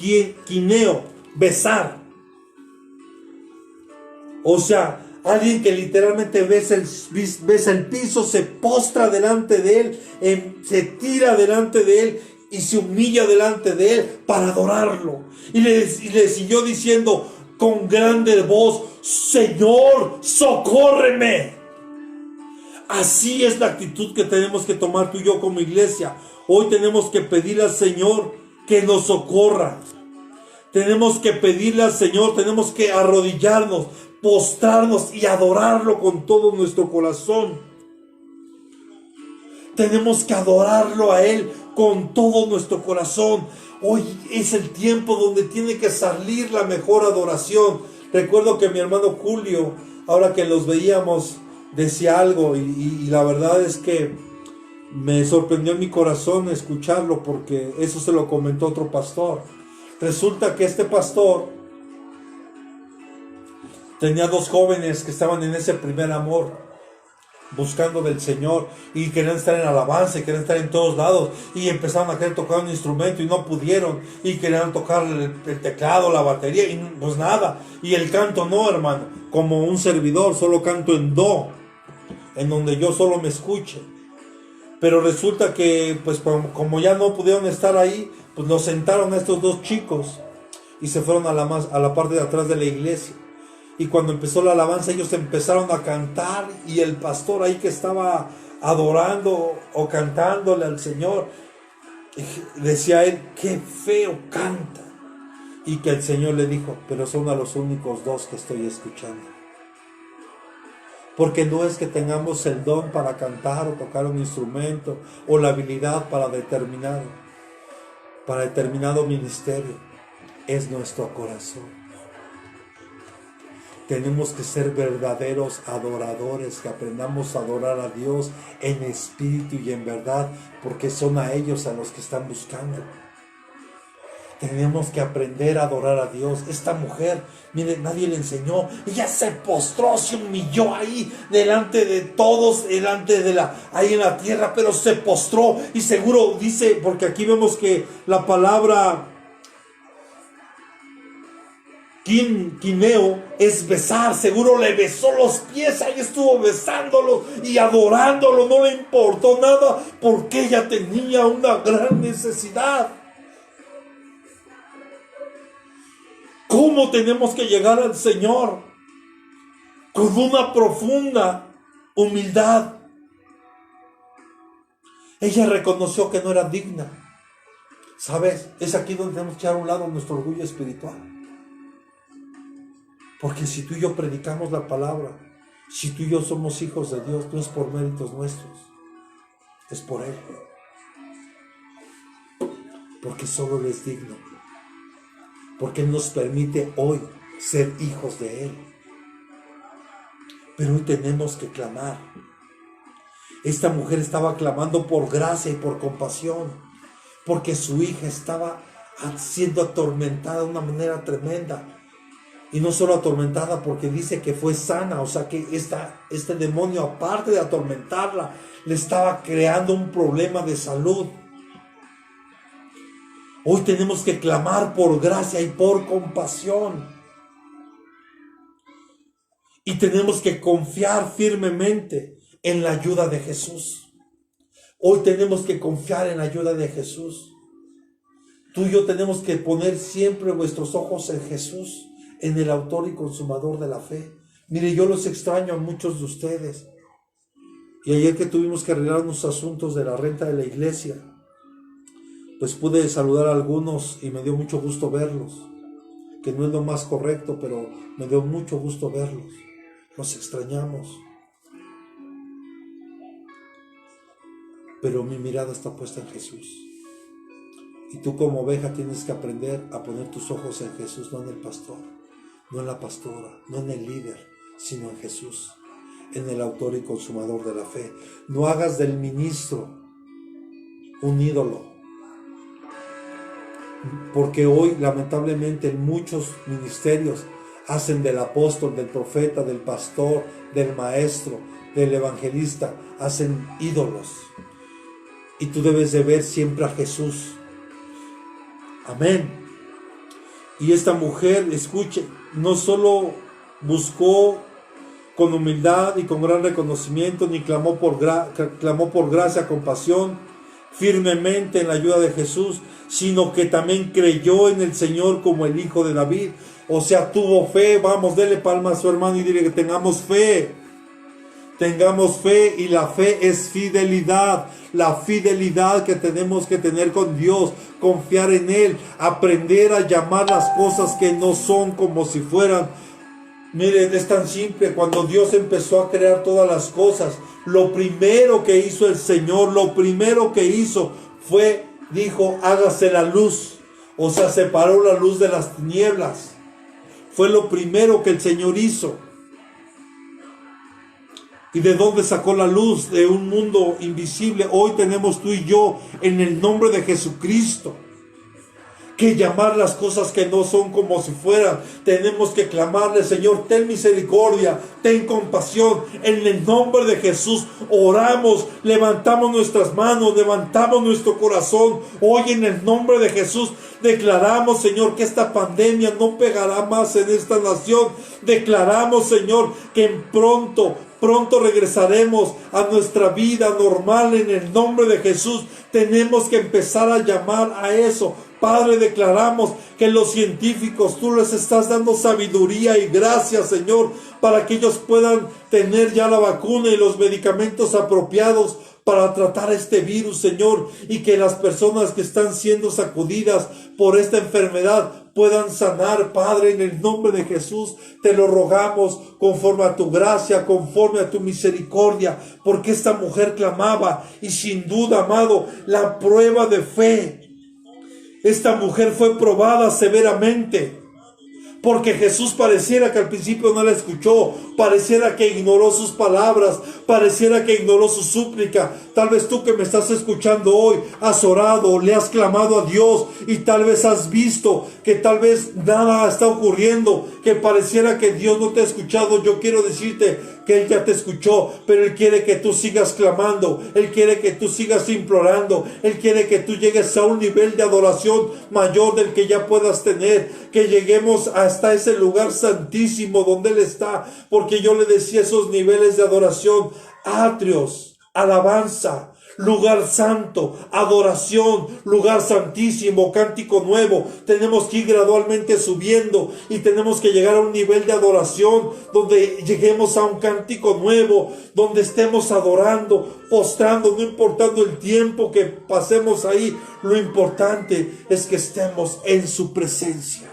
kineo, besar. O sea, alguien que literalmente besa el piso, se postra delante de él, se tira delante de él y se humilla delante de él para adorarlo. Y le siguió diciendo, con grande voz: Señor, socórreme. Así es la actitud que tenemos que tomar tú y yo como iglesia. Hoy tenemos que pedirle al Señor que nos socorra. Tenemos que pedirle al Señor, tenemos que arrodillarnos, postrarnos y adorarlo con todo nuestro corazón. Tenemos que adorarlo a Él con todo nuestro corazón. Hoy es el tiempo donde tiene que salir la mejor adoración. Recuerdo que mi hermano Julio, ahora que los veíamos, decía algo y la verdad es que me sorprendió en mi corazón escucharlo, porque eso se lo comentó otro pastor. Resulta que este pastor tenía dos jóvenes que estaban en ese primer amor, buscando del Señor, y querían estar en alabanza, y querían estar en todos lados, y empezaron a querer tocar un instrumento y no pudieron, y querían tocar el teclado, la batería, y pues nada. Y el canto no, hermano, como un servidor, solo canto en do, en donde yo solo me escuche. Pero resulta que pues como ya no pudieron estar ahí, pues los sentaron a estos dos chicos y se fueron a la parte de atrás de la iglesia. Y cuando empezó la alabanza, ellos empezaron a cantar, y el pastor ahí que estaba adorando o cantándole al Señor, decía él: qué feo canta. Y que el Señor le dijo: pero son a los únicos dos que estoy escuchando. Porque no es que tengamos el don para cantar o tocar un instrumento o la habilidad para determinado ministerio. Es nuestro corazón. Tenemos que ser verdaderos adoradores, que aprendamos a adorar a Dios en espíritu y en verdad, porque son a ellos a los que están buscando. Tenemos que aprender a adorar a Dios. Esta mujer, mire, nadie le enseñó. Ella se postró, se humilló ahí delante de todos, ahí en la tierra, pero se postró. Y seguro dice, porque aquí vemos que la palabra quineo es besar. Seguro le besó los pies, ahí estuvo besándolo y adorándolo. No le importó nada, porque ella tenía una gran necesidad. ¿Cómo tenemos que llegar al Señor? Con una profunda humildad. Ella reconoció que no era digna. ¿Sabes? Es aquí donde tenemos que echar a un lado nuestro orgullo espiritual. Porque si tú y yo predicamos la palabra, si tú y yo somos hijos de Dios, no es por méritos nuestros, es por Él. Porque solo Él es digno. Porque Él nos permite hoy ser hijos de Él. Pero hoy tenemos que clamar. Esta mujer estaba clamando por gracia y por compasión, porque su hija estaba siendo atormentada de una manera tremenda. Y no solo atormentada, porque dice que fue sana. O sea que este demonio, aparte de atormentarla, le estaba creando un problema de salud. Hoy tenemos que clamar por gracia y por compasión. Y tenemos que confiar firmemente en la ayuda de Jesús. Hoy tenemos que confiar en la ayuda de Jesús. Tú y yo tenemos que poner siempre nuestros ojos en Jesús, en el autor y consumador de la fe. Mire, yo los extraño a muchos de ustedes. Y ayer que tuvimos que arreglar unos asuntos de la renta de la iglesia, pues pude saludar a algunos y me dio mucho gusto verlos, que no es lo más correcto, pero me dio mucho gusto verlos. Los extrañamos. Pero mi mirada está puesta en Jesús. Y tú como oveja tienes que aprender a poner tus ojos en Jesús, no en el pastor, no en la pastora, no en el líder, sino en Jesús, en el autor y consumador de la fe. No hagas del ministro un ídolo. Porque hoy, lamentablemente, en muchos ministerios hacen del apóstol, del profeta, del pastor, del maestro, del evangelista, hacen ídolos. Y tú debes de ver siempre a Jesús. Amén. Y esta mujer, escuche, no solo buscó con humildad y con gran reconocimiento, ni clamó por gracia, compasión, firmemente en la ayuda de Jesús, sino que también creyó en el Señor como el Hijo de David. O sea, tuvo fe. Vamos, dele palma a su hermano y dile que tengamos fe. Tengamos fe, y la fe es fidelidad. La fidelidad que tenemos que tener con Dios, confiar en Él, aprender a llamar las cosas que no son como si fueran. Miren, es tan simple. Cuando Dios empezó a crear todas las cosas, lo primero que hizo el Señor, lo primero que hizo fue, dijo, hágase la luz. O sea, separó la luz de las tinieblas. Fue lo primero que el Señor hizo. ¿Y de dónde sacó la luz? De un mundo invisible. Hoy tenemos tú y yo, en el nombre de Jesucristo, que llamar las cosas que no son como si fueran. Tenemos que clamarle: Señor, ten misericordia, ten compasión. En el nombre de Jesús oramos, levantamos nuestras manos, levantamos nuestro corazón. Hoy en el nombre de Jesús declaramos, Señor, que esta pandemia no pegará más en esta nación. Declaramos, Señor, que pronto regresaremos a nuestra vida normal en el nombre de Jesús. Tenemos que empezar a llamar a eso. Padre, declaramos que los científicos, tú les estás dando sabiduría y gracia, Señor, para que ellos puedan tener ya la vacuna y los medicamentos apropiados para tratar este virus, Señor, y que las personas que están siendo sacudidas por esta enfermedad puedan sanar. Padre, en el nombre de Jesús te lo rogamos, conforme a tu gracia, conforme a tu misericordia, porque esta mujer clamaba, y sin duda, amado, la prueba de fe, esta mujer fue probada severamente, porque Jesús pareciera que al principio no la escuchó, pareciera que ignoró sus palabras, pareciera que ignoró su súplica. Tal vez tú que me estás escuchando hoy, has orado, le has clamado a Dios, y tal vez has visto que tal vez nada está ocurriendo, que pareciera que Dios no te ha escuchado. Yo quiero decirte que Él ya te escuchó, pero Él quiere que tú sigas clamando, Él quiere que tú sigas implorando, Él quiere que tú llegues a un nivel de adoración mayor del que ya puedas tener, que lleguemos hasta ese lugar santísimo donde Él está, porque yo le decía, esos niveles de adoración: atrios, alabanza, lugar santo, adoración, lugar santísimo, cántico nuevo. Tenemos que ir gradualmente subiendo, y tenemos que llegar a un nivel de adoración donde lleguemos a un cántico nuevo, donde estemos adorando, postrando, no importando el tiempo que pasemos ahí. Lo importante es que estemos en su presencia.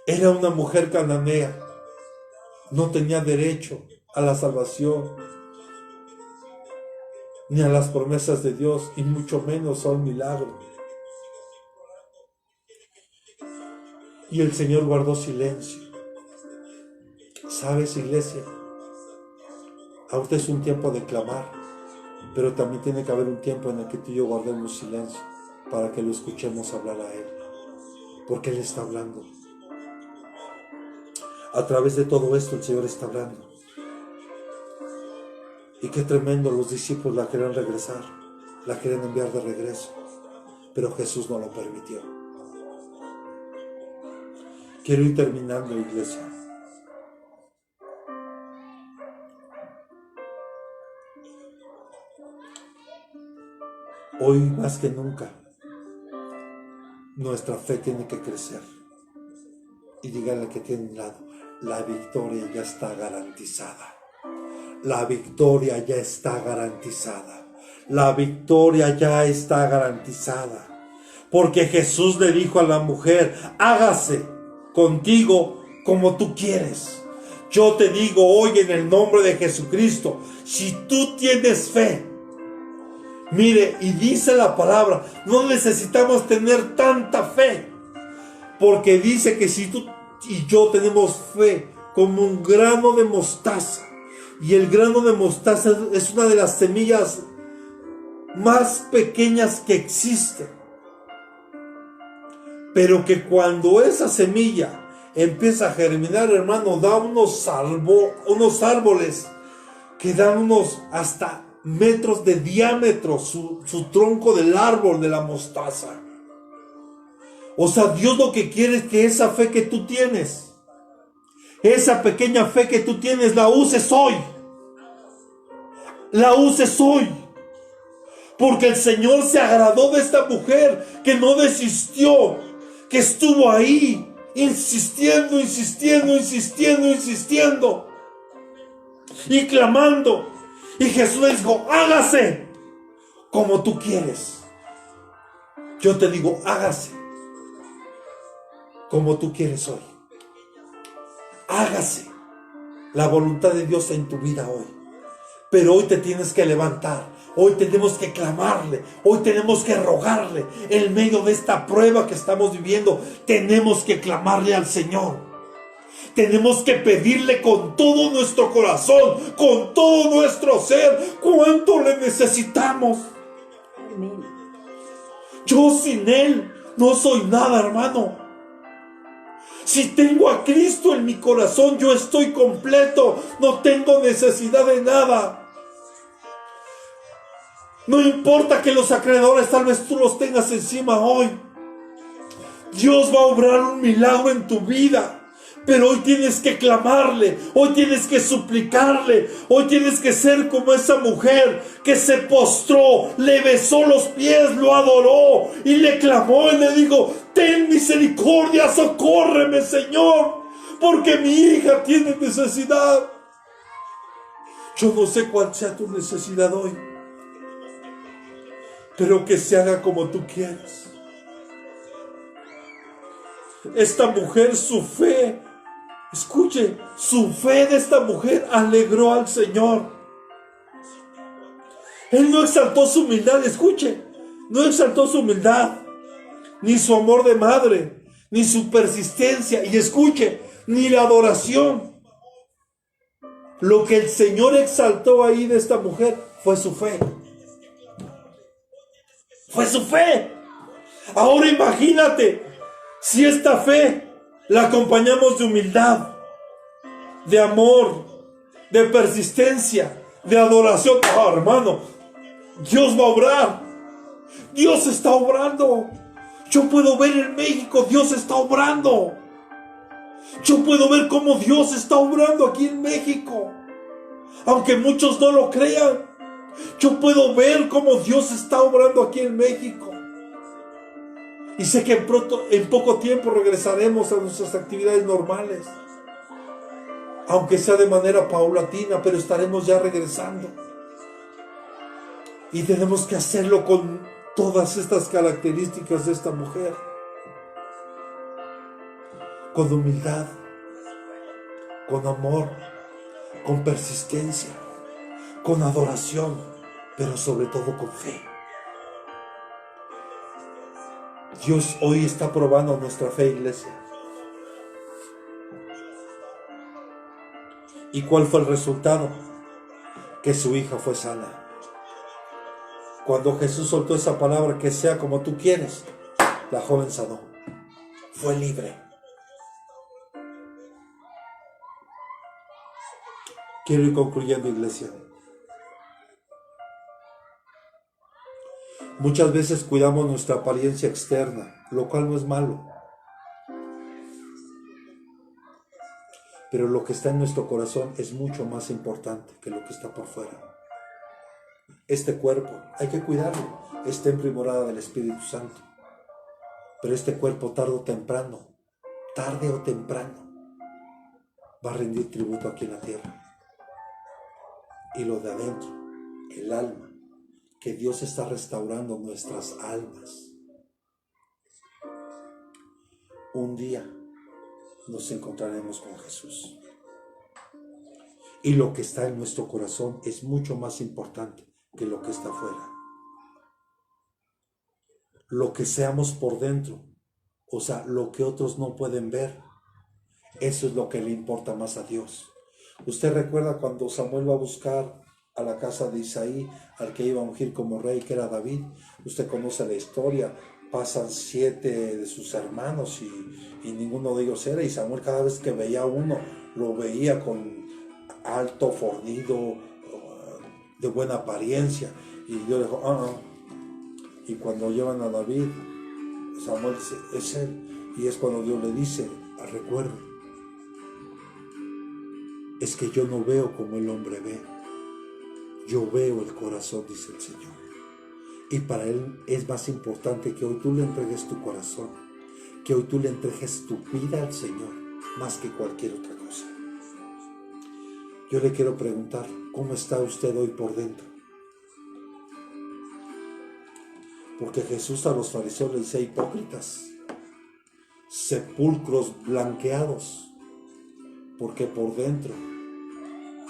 Era una mujer cananea, no tenía derecho a la salvación, ni a las promesas de Dios, y mucho menos a un milagro. Y el Señor guardó silencio. ¿Sabes, iglesia? Ahorita es un tiempo de clamar, pero también tiene que haber un tiempo en el que tú y yo guardemos silencio, para que lo escuchemos hablar a Él, porque Él está hablando. A través de todo esto el Señor está hablando. Y qué tremendo, los discípulos la querían regresar, la querían enviar de regreso, pero Jesús no lo permitió. Quiero ir terminando, iglesia. Hoy más que nunca, nuestra fe tiene que crecer. Y díganle que tiene un lado: la victoria ya está garantizada. La victoria ya está garantizada. La victoria ya está garantizada. Porque Jesús le dijo a la mujer: hágase contigo como tú quieres. Yo te digo hoy en el nombre de Jesucristo, si tú tienes fe, mire, y dice la palabra, no necesitamos tener tanta fe, porque dice que si tú y yo tenemos fe como un grano de mostaza, y el grano de mostaza es una de las semillas más pequeñas que existen, pero que cuando esa semilla empieza a germinar, hermano, da unos árboles que dan unos hasta metros de diámetro, su tronco del árbol de la mostaza. O sea, Dios lo que quiere es que esa fe que tú tienes, esa pequeña fe que tú tienes, la uses hoy. La uses hoy. Porque el Señor se agradó de esta mujer que no desistió, que estuvo ahí, insistiendo, insistiendo, insistiendo, insistiendo y clamando. Y Jesús le dijo: hágase como tú quieres. Yo te digo, hágase como tú quieres hoy. Hágase la voluntad de Dios en tu vida hoy. Pero hoy te tienes que levantar. Hoy tenemos que clamarle. Hoy tenemos que rogarle. En medio de esta prueba que estamos viviendo, tenemos que clamarle al Señor. Tenemos que pedirle con todo nuestro corazón, con todo nuestro ser, cuánto le necesitamos. Amén. Yo sin Él no soy nada, hermano. Si tengo a Cristo en mi corazón, yo estoy completo. No tengo necesidad de nada. No importa que los acreedores tal vez tú los tengas encima hoy. Dios va a obrar un milagro en tu vida. Pero hoy tienes que clamarle, hoy tienes que suplicarle, hoy tienes que ser como esa mujer que se postró, le besó los pies, lo adoró y le clamó y le dijo: ten misericordia, socórreme, Señor, porque mi hija tiene necesidad. Yo no sé cuál sea tu necesidad hoy, pero que se haga como tú quieres. Esta mujer, su fe, escuche, su fe de esta mujer alegró al Señor. Él no exaltó su humildad, escuche, no exaltó su humildad, ni su amor de madre, ni su persistencia, y escuche, ni la adoración. Lo que el Señor exaltó ahí de esta mujer fue su fe. Fue su fe. Ahora imagínate, si esta fe la acompañamos de humildad, de amor, de persistencia, de adoración. Hermano, Dios va a obrar. Dios está obrando. Yo puedo ver en México, Dios está obrando. Yo puedo ver cómo Dios está obrando aquí en México. Aunque muchos no lo crean, yo puedo ver cómo Dios está obrando aquí en México. Y sé que en poco tiempo regresaremos a nuestras actividades normales. Aunque sea de manera paulatina, pero estaremos ya regresando. Y tenemos que hacerlo con todas estas características de esta mujer. Con humildad, con amor, con persistencia, con adoración, pero sobre todo con fe. Dios hoy está probando nuestra fe, iglesia. ¿Y cuál fue el resultado? Que su hija fue sana. Cuando Jesús soltó esa palabra, que sea como tú quieres, la joven sanó. Fue libre. Quiero ir concluyendo, iglesia. Muchas veces cuidamos nuestra apariencia externa, lo cual no es malo. Pero lo que está en nuestro corazón es mucho más importante que lo que está por fuera. Este cuerpo, hay que cuidarlo. Es templo y morada del Espíritu Santo. Pero este cuerpo tarde o temprano, va a rendir tributo aquí en la tierra. Y lo de adentro, el alma, que Dios está restaurando nuestras almas. Un día nos encontraremos con Jesús. Y lo que está en nuestro corazón es mucho más importante que lo que está afuera. Lo que seamos por dentro, o sea, lo que otros no pueden ver, eso es lo que le importa más a Dios. Usted recuerda cuando Samuel va a buscar a la casa de Isaí, al que iba a ungir como rey, que era David. Usted conoce la historia. Pasan 7 de sus hermanos y ninguno de ellos era. Y Samuel, cada vez que veía a uno, lo veía con alto, fornido, de buena apariencia. Y Dios le dijo, Y cuando llevan a David, Samuel dice, es él. Y es cuando Dios le dice, recuerdo, es que yo no veo como el hombre ve. Yo veo el corazón, dice el Señor. Y para Él es más importante que hoy tú le entregues tu corazón, que hoy tú le entregues tu vida al Señor, más que cualquier otra cosa. Yo le quiero preguntar, ¿cómo está usted hoy por dentro? Porque Jesús a los fariseos les decía hipócritas, sepulcros blanqueados, porque por dentro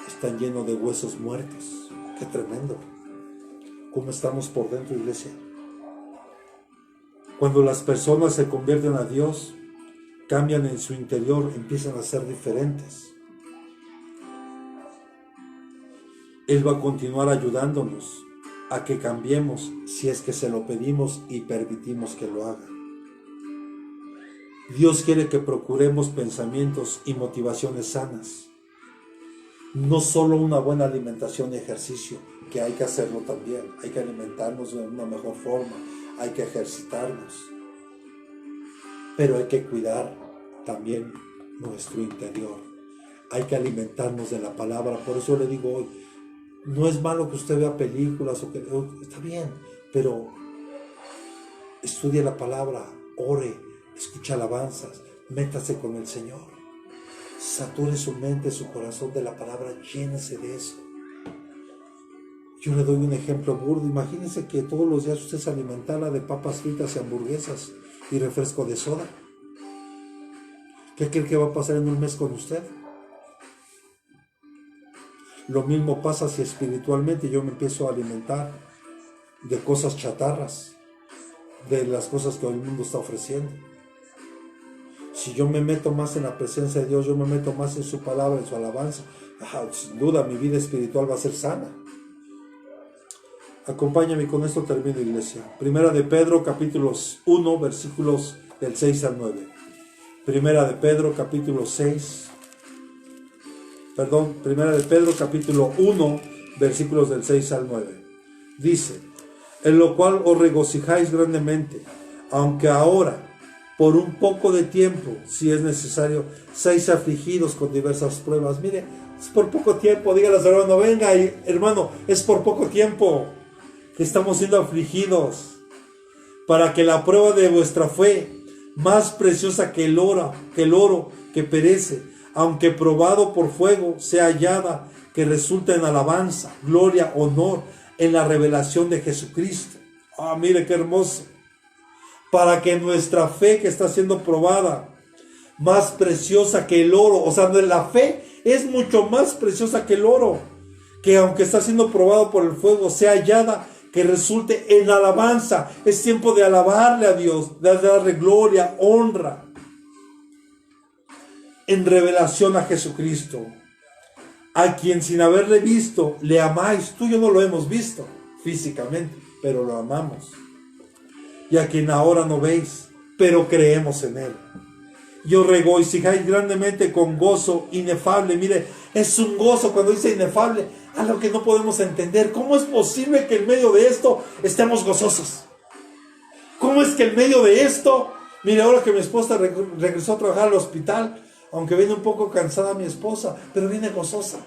están llenos de huesos muertos. ¡Qué tremendo! ¿Cómo estamos por dentro, iglesia? Cuando las personas se convierten a Dios, cambian en su interior, empiezan a ser diferentes. Él va a continuar ayudándonos a que cambiemos si es que se lo pedimos y permitimos que lo haga. Dios quiere que procuremos pensamientos y motivaciones sanas. No solo una buena alimentación y ejercicio, que hay que hacerlo también. Hay que alimentarnos de una mejor forma, hay que ejercitarnos. Pero hay que cuidar también nuestro interior. Hay que alimentarnos de la palabra. Por eso le digo hoy, no es malo que usted vea películas, está bien, pero estudie la palabra, ore, escuche alabanzas, métase con el Señor. Sature su mente, su corazón de la palabra, llénese de eso. Yo le doy un ejemplo burdo. Imagínense que todos los días usted se alimentara de papas fritas y hamburguesas y refresco de soda. ¿Qué cree que va a pasar en un mes con usted? Lo mismo pasa si espiritualmente yo me empiezo a alimentar de cosas chatarras, de las cosas que el mundo está ofreciendo. Si yo me meto más en la presencia de Dios, yo me meto más en su palabra, en su alabanza, sin duda mi vida espiritual va a ser sana. Acompáñame, con esto termino, iglesia. Primera de Pedro, capítulos 1, versículos del 6 al 9. Primera de Pedro, capítulo 1, versículos del 6 al 9. Dice, en lo cual os regocijáis grandemente, aunque ahora, por un poco de tiempo, si es necesario, seáis afligidos con diversas pruebas. Mire, es por poco tiempo. Dígale a su hermano, venga, hermano, es por poco tiempo que estamos siendo afligidos, para que la prueba de vuestra fe, más preciosa que el oro que perece, aunque probado por fuego, sea hallada, que resulta en alabanza, gloria, honor, en la revelación de Jesucristo. Mire qué hermoso. Para que nuestra fe, que está siendo probada, más preciosa que el oro, o sea, la fe es mucho más preciosa que el oro, que aunque está siendo probado por el fuego, sea hallada, que resulte en alabanza. Es tiempo de alabarle a Dios, de darle gloria, honra, en revelación a Jesucristo, a quien sin haberle visto, le amáis. Tú y yo no lo hemos visto físicamente, pero lo amamos. Y a quien ahora no veis, pero creemos en Él. Y os regocijáis grandemente con gozo inefable. Mire, es un gozo cuando dice inefable, a lo que no podemos entender. ¿Cómo es posible que en medio de esto estemos gozosos? ¿Cómo es que en medio de esto, mire, ahora que mi esposa regresó a trabajar al hospital, aunque viene un poco cansada mi esposa, pero viene gozosa,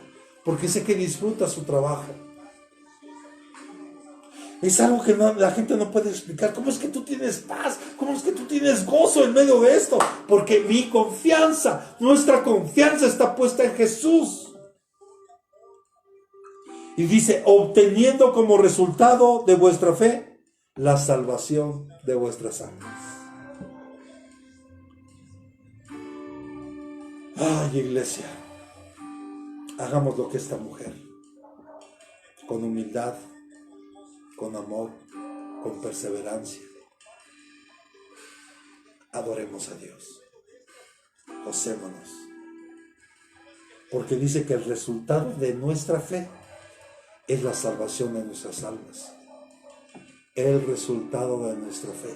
porque sé que disfruta su trabajo. Es algo que la gente no puede explicar. ¿Cómo es que tú tienes paz? ¿Cómo es que tú tienes gozo en medio de esto? Porque mi confianza, nuestra confianza está puesta en Jesús. Y dice, obteniendo como resultado de vuestra fe, la salvación de vuestras almas. Ay, iglesia, hagamos lo que esta mujer, con humildad, con amor, con perseverancia. Adoremos a Dios. Gocémonos. Porque dice que el resultado de nuestra fe es la salvación de nuestras almas. El resultado de nuestra fe.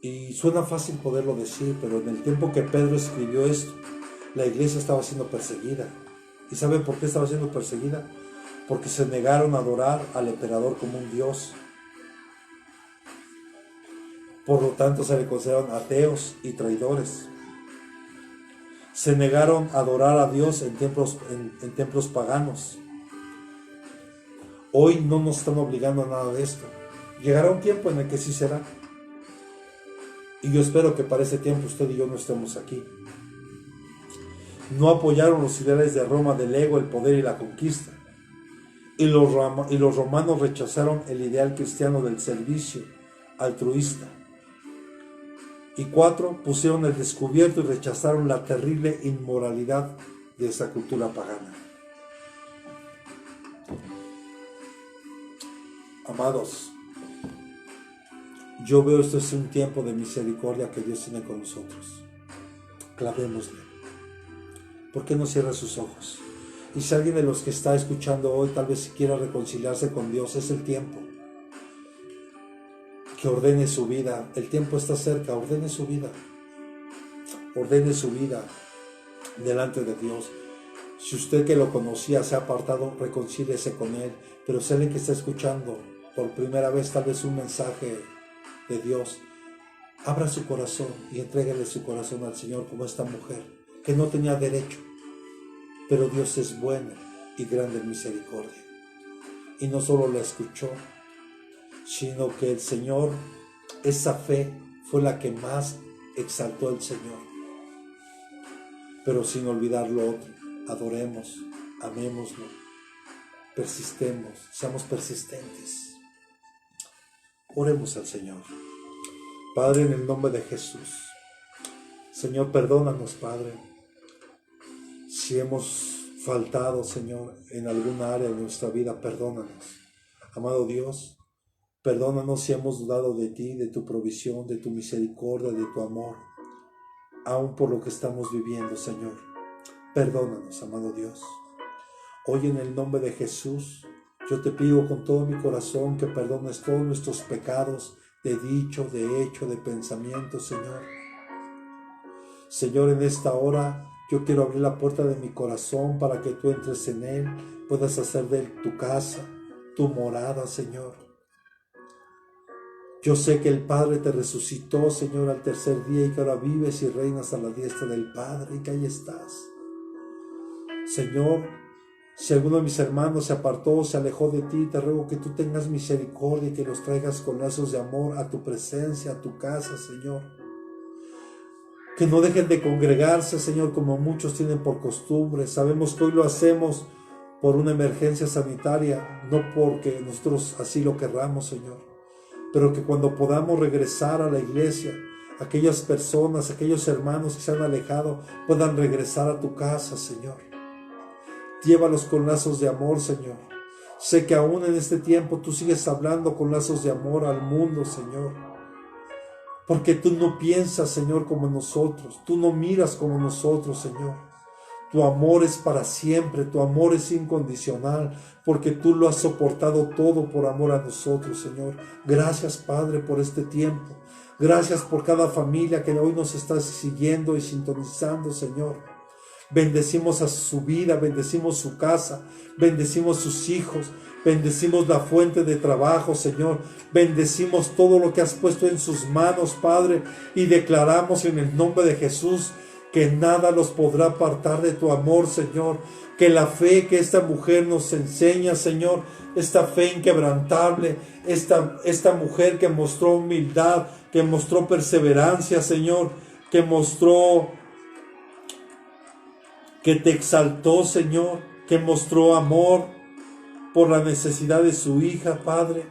Y suena fácil poderlo decir, pero en el tiempo que Pedro escribió esto, la iglesia estaba siendo perseguida. ¿Y saben por qué estaba siendo perseguida? Porque se negaron a adorar al emperador como un dios. Por lo tanto, se le consideraron ateos y traidores. Se negaron a adorar a Dios en templos paganos. Hoy no nos están obligando a nada de esto. Llegará un tiempo en el que sí será. Y yo espero que para ese tiempo usted y yo no estemos aquí. No apoyaron los ideales de Roma del ego, el poder y la conquista. Y los romanos rechazaron el ideal cristiano del servicio altruista. Y 4, pusieron el descubierto y rechazaron la terrible inmoralidad de esa cultura pagana. Amados, yo veo esto es un tiempo de misericordia que Dios tiene con nosotros. Clavémosle. ¿Por qué no cierra sus ojos? Y si alguien de los que está escuchando hoy tal vez quiera reconciliarse con Dios, es el tiempo. Que ordene su vida. El tiempo está cerca. Ordene su vida. Ordene su vida delante de Dios. Si usted que lo conocía se ha apartado, reconcíliese con Él. Pero si alguien que está escuchando por primera vez tal vez un mensaje de Dios, abra su corazón y entréguele su corazón al Señor como esta mujer que no tenía derecho. Pero Dios es bueno y grande en misericordia. Y no solo la escuchó, sino que el Señor, esa fe fue la que más exaltó el Señor. Pero sin olvidar lo otro, adoremos, amémoslo, persistemos, seamos persistentes. Oremos al Señor. Padre, en el nombre de Jesús, Señor, perdónanos, Padre, si hemos faltado, Señor, en alguna área de nuestra vida, perdónanos. Amado Dios, perdónanos si hemos dudado de ti, de tu provisión, de tu misericordia, de tu amor, aún por lo que estamos viviendo, Señor. Perdónanos, amado Dios. Hoy en el nombre de Jesús, yo te pido con todo mi corazón que perdones todos nuestros pecados de dicho, de hecho, de pensamiento, Señor. Señor, en esta hora yo quiero abrir la puerta de mi corazón para que tú entres en él, puedas hacer de él tu casa, tu morada, Señor. Yo sé que el Padre te resucitó, Señor, al tercer día y que ahora vives y reinas a la diestra del Padre y que ahí estás. Señor, si alguno de mis hermanos se apartó, se alejó de ti, te ruego que tú tengas misericordia y que los traigas con lazos de amor a tu presencia, a tu casa, Señor. Que no dejen de congregarse, Señor, como muchos tienen por costumbre. Sabemos que hoy lo hacemos por una emergencia sanitaria, no porque nosotros así lo querramos, Señor. Pero que cuando podamos regresar a la iglesia, aquellas personas, aquellos hermanos que se han alejado, puedan regresar a tu casa, Señor. Llévalos con lazos de amor, Señor. Sé que aún en este tiempo tú sigues hablando con lazos de amor al mundo, Señor. Porque tú no piensas, Señor, como nosotros. Tú no miras como nosotros, Señor. Tu amor es para siempre. Tu amor es incondicional. Porque tú lo has soportado todo por amor a nosotros, Señor. Gracias, Padre, por este tiempo. Gracias por cada familia que hoy nos está siguiendo y sintonizando, Señor. Bendecimos a su vida, bendecimos su casa, bendecimos sus hijos. Bendecimos la fuente de trabajo, Señor. Bendecimos todo lo que has puesto en sus manos, Padre. Y declaramos en el nombre de Jesús que nada los podrá apartar de tu amor, Señor. Que la fe que esta mujer nos enseña, Señor, esta fe inquebrantable, esta mujer que mostró humildad, que mostró perseverancia, Señor, que mostró, que te exaltó, Señor, que mostró amor por la necesidad de su hija, Padre.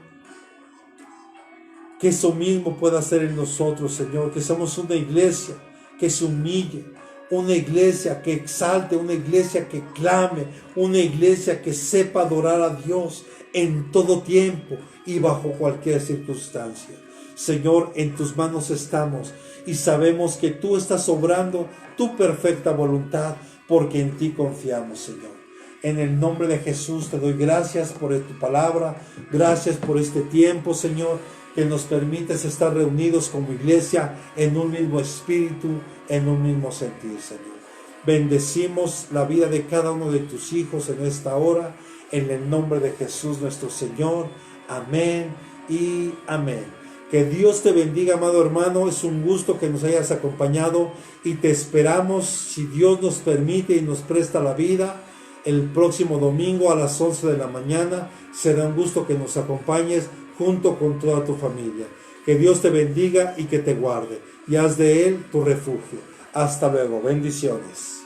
Que eso mismo pueda hacer en nosotros, Señor. Que somos una iglesia que se humille, una iglesia que exalte, una iglesia que clame, una iglesia que sepa adorar a Dios en todo tiempo y bajo cualquier circunstancia. Señor, en tus manos estamos y sabemos que tú estás obrando tu perfecta voluntad porque en ti confiamos, Señor. En el nombre de Jesús te doy gracias por tu palabra, gracias por este tiempo, Señor, que nos permites estar reunidos como iglesia en un mismo espíritu, en un mismo sentir, Señor. Bendecimos la vida de cada uno de tus hijos en esta hora, en el nombre de Jesús nuestro Señor. Amén y amén. Que Dios te bendiga, amado hermano. Es un gusto que nos hayas acompañado y te esperamos, si Dios nos permite y nos presta la vida, el próximo domingo a las 11 de la mañana. Será un gusto que nos acompañes junto con toda tu familia. Que Dios te bendiga y que te guarde, y haz de Él tu refugio. Hasta luego. Bendiciones.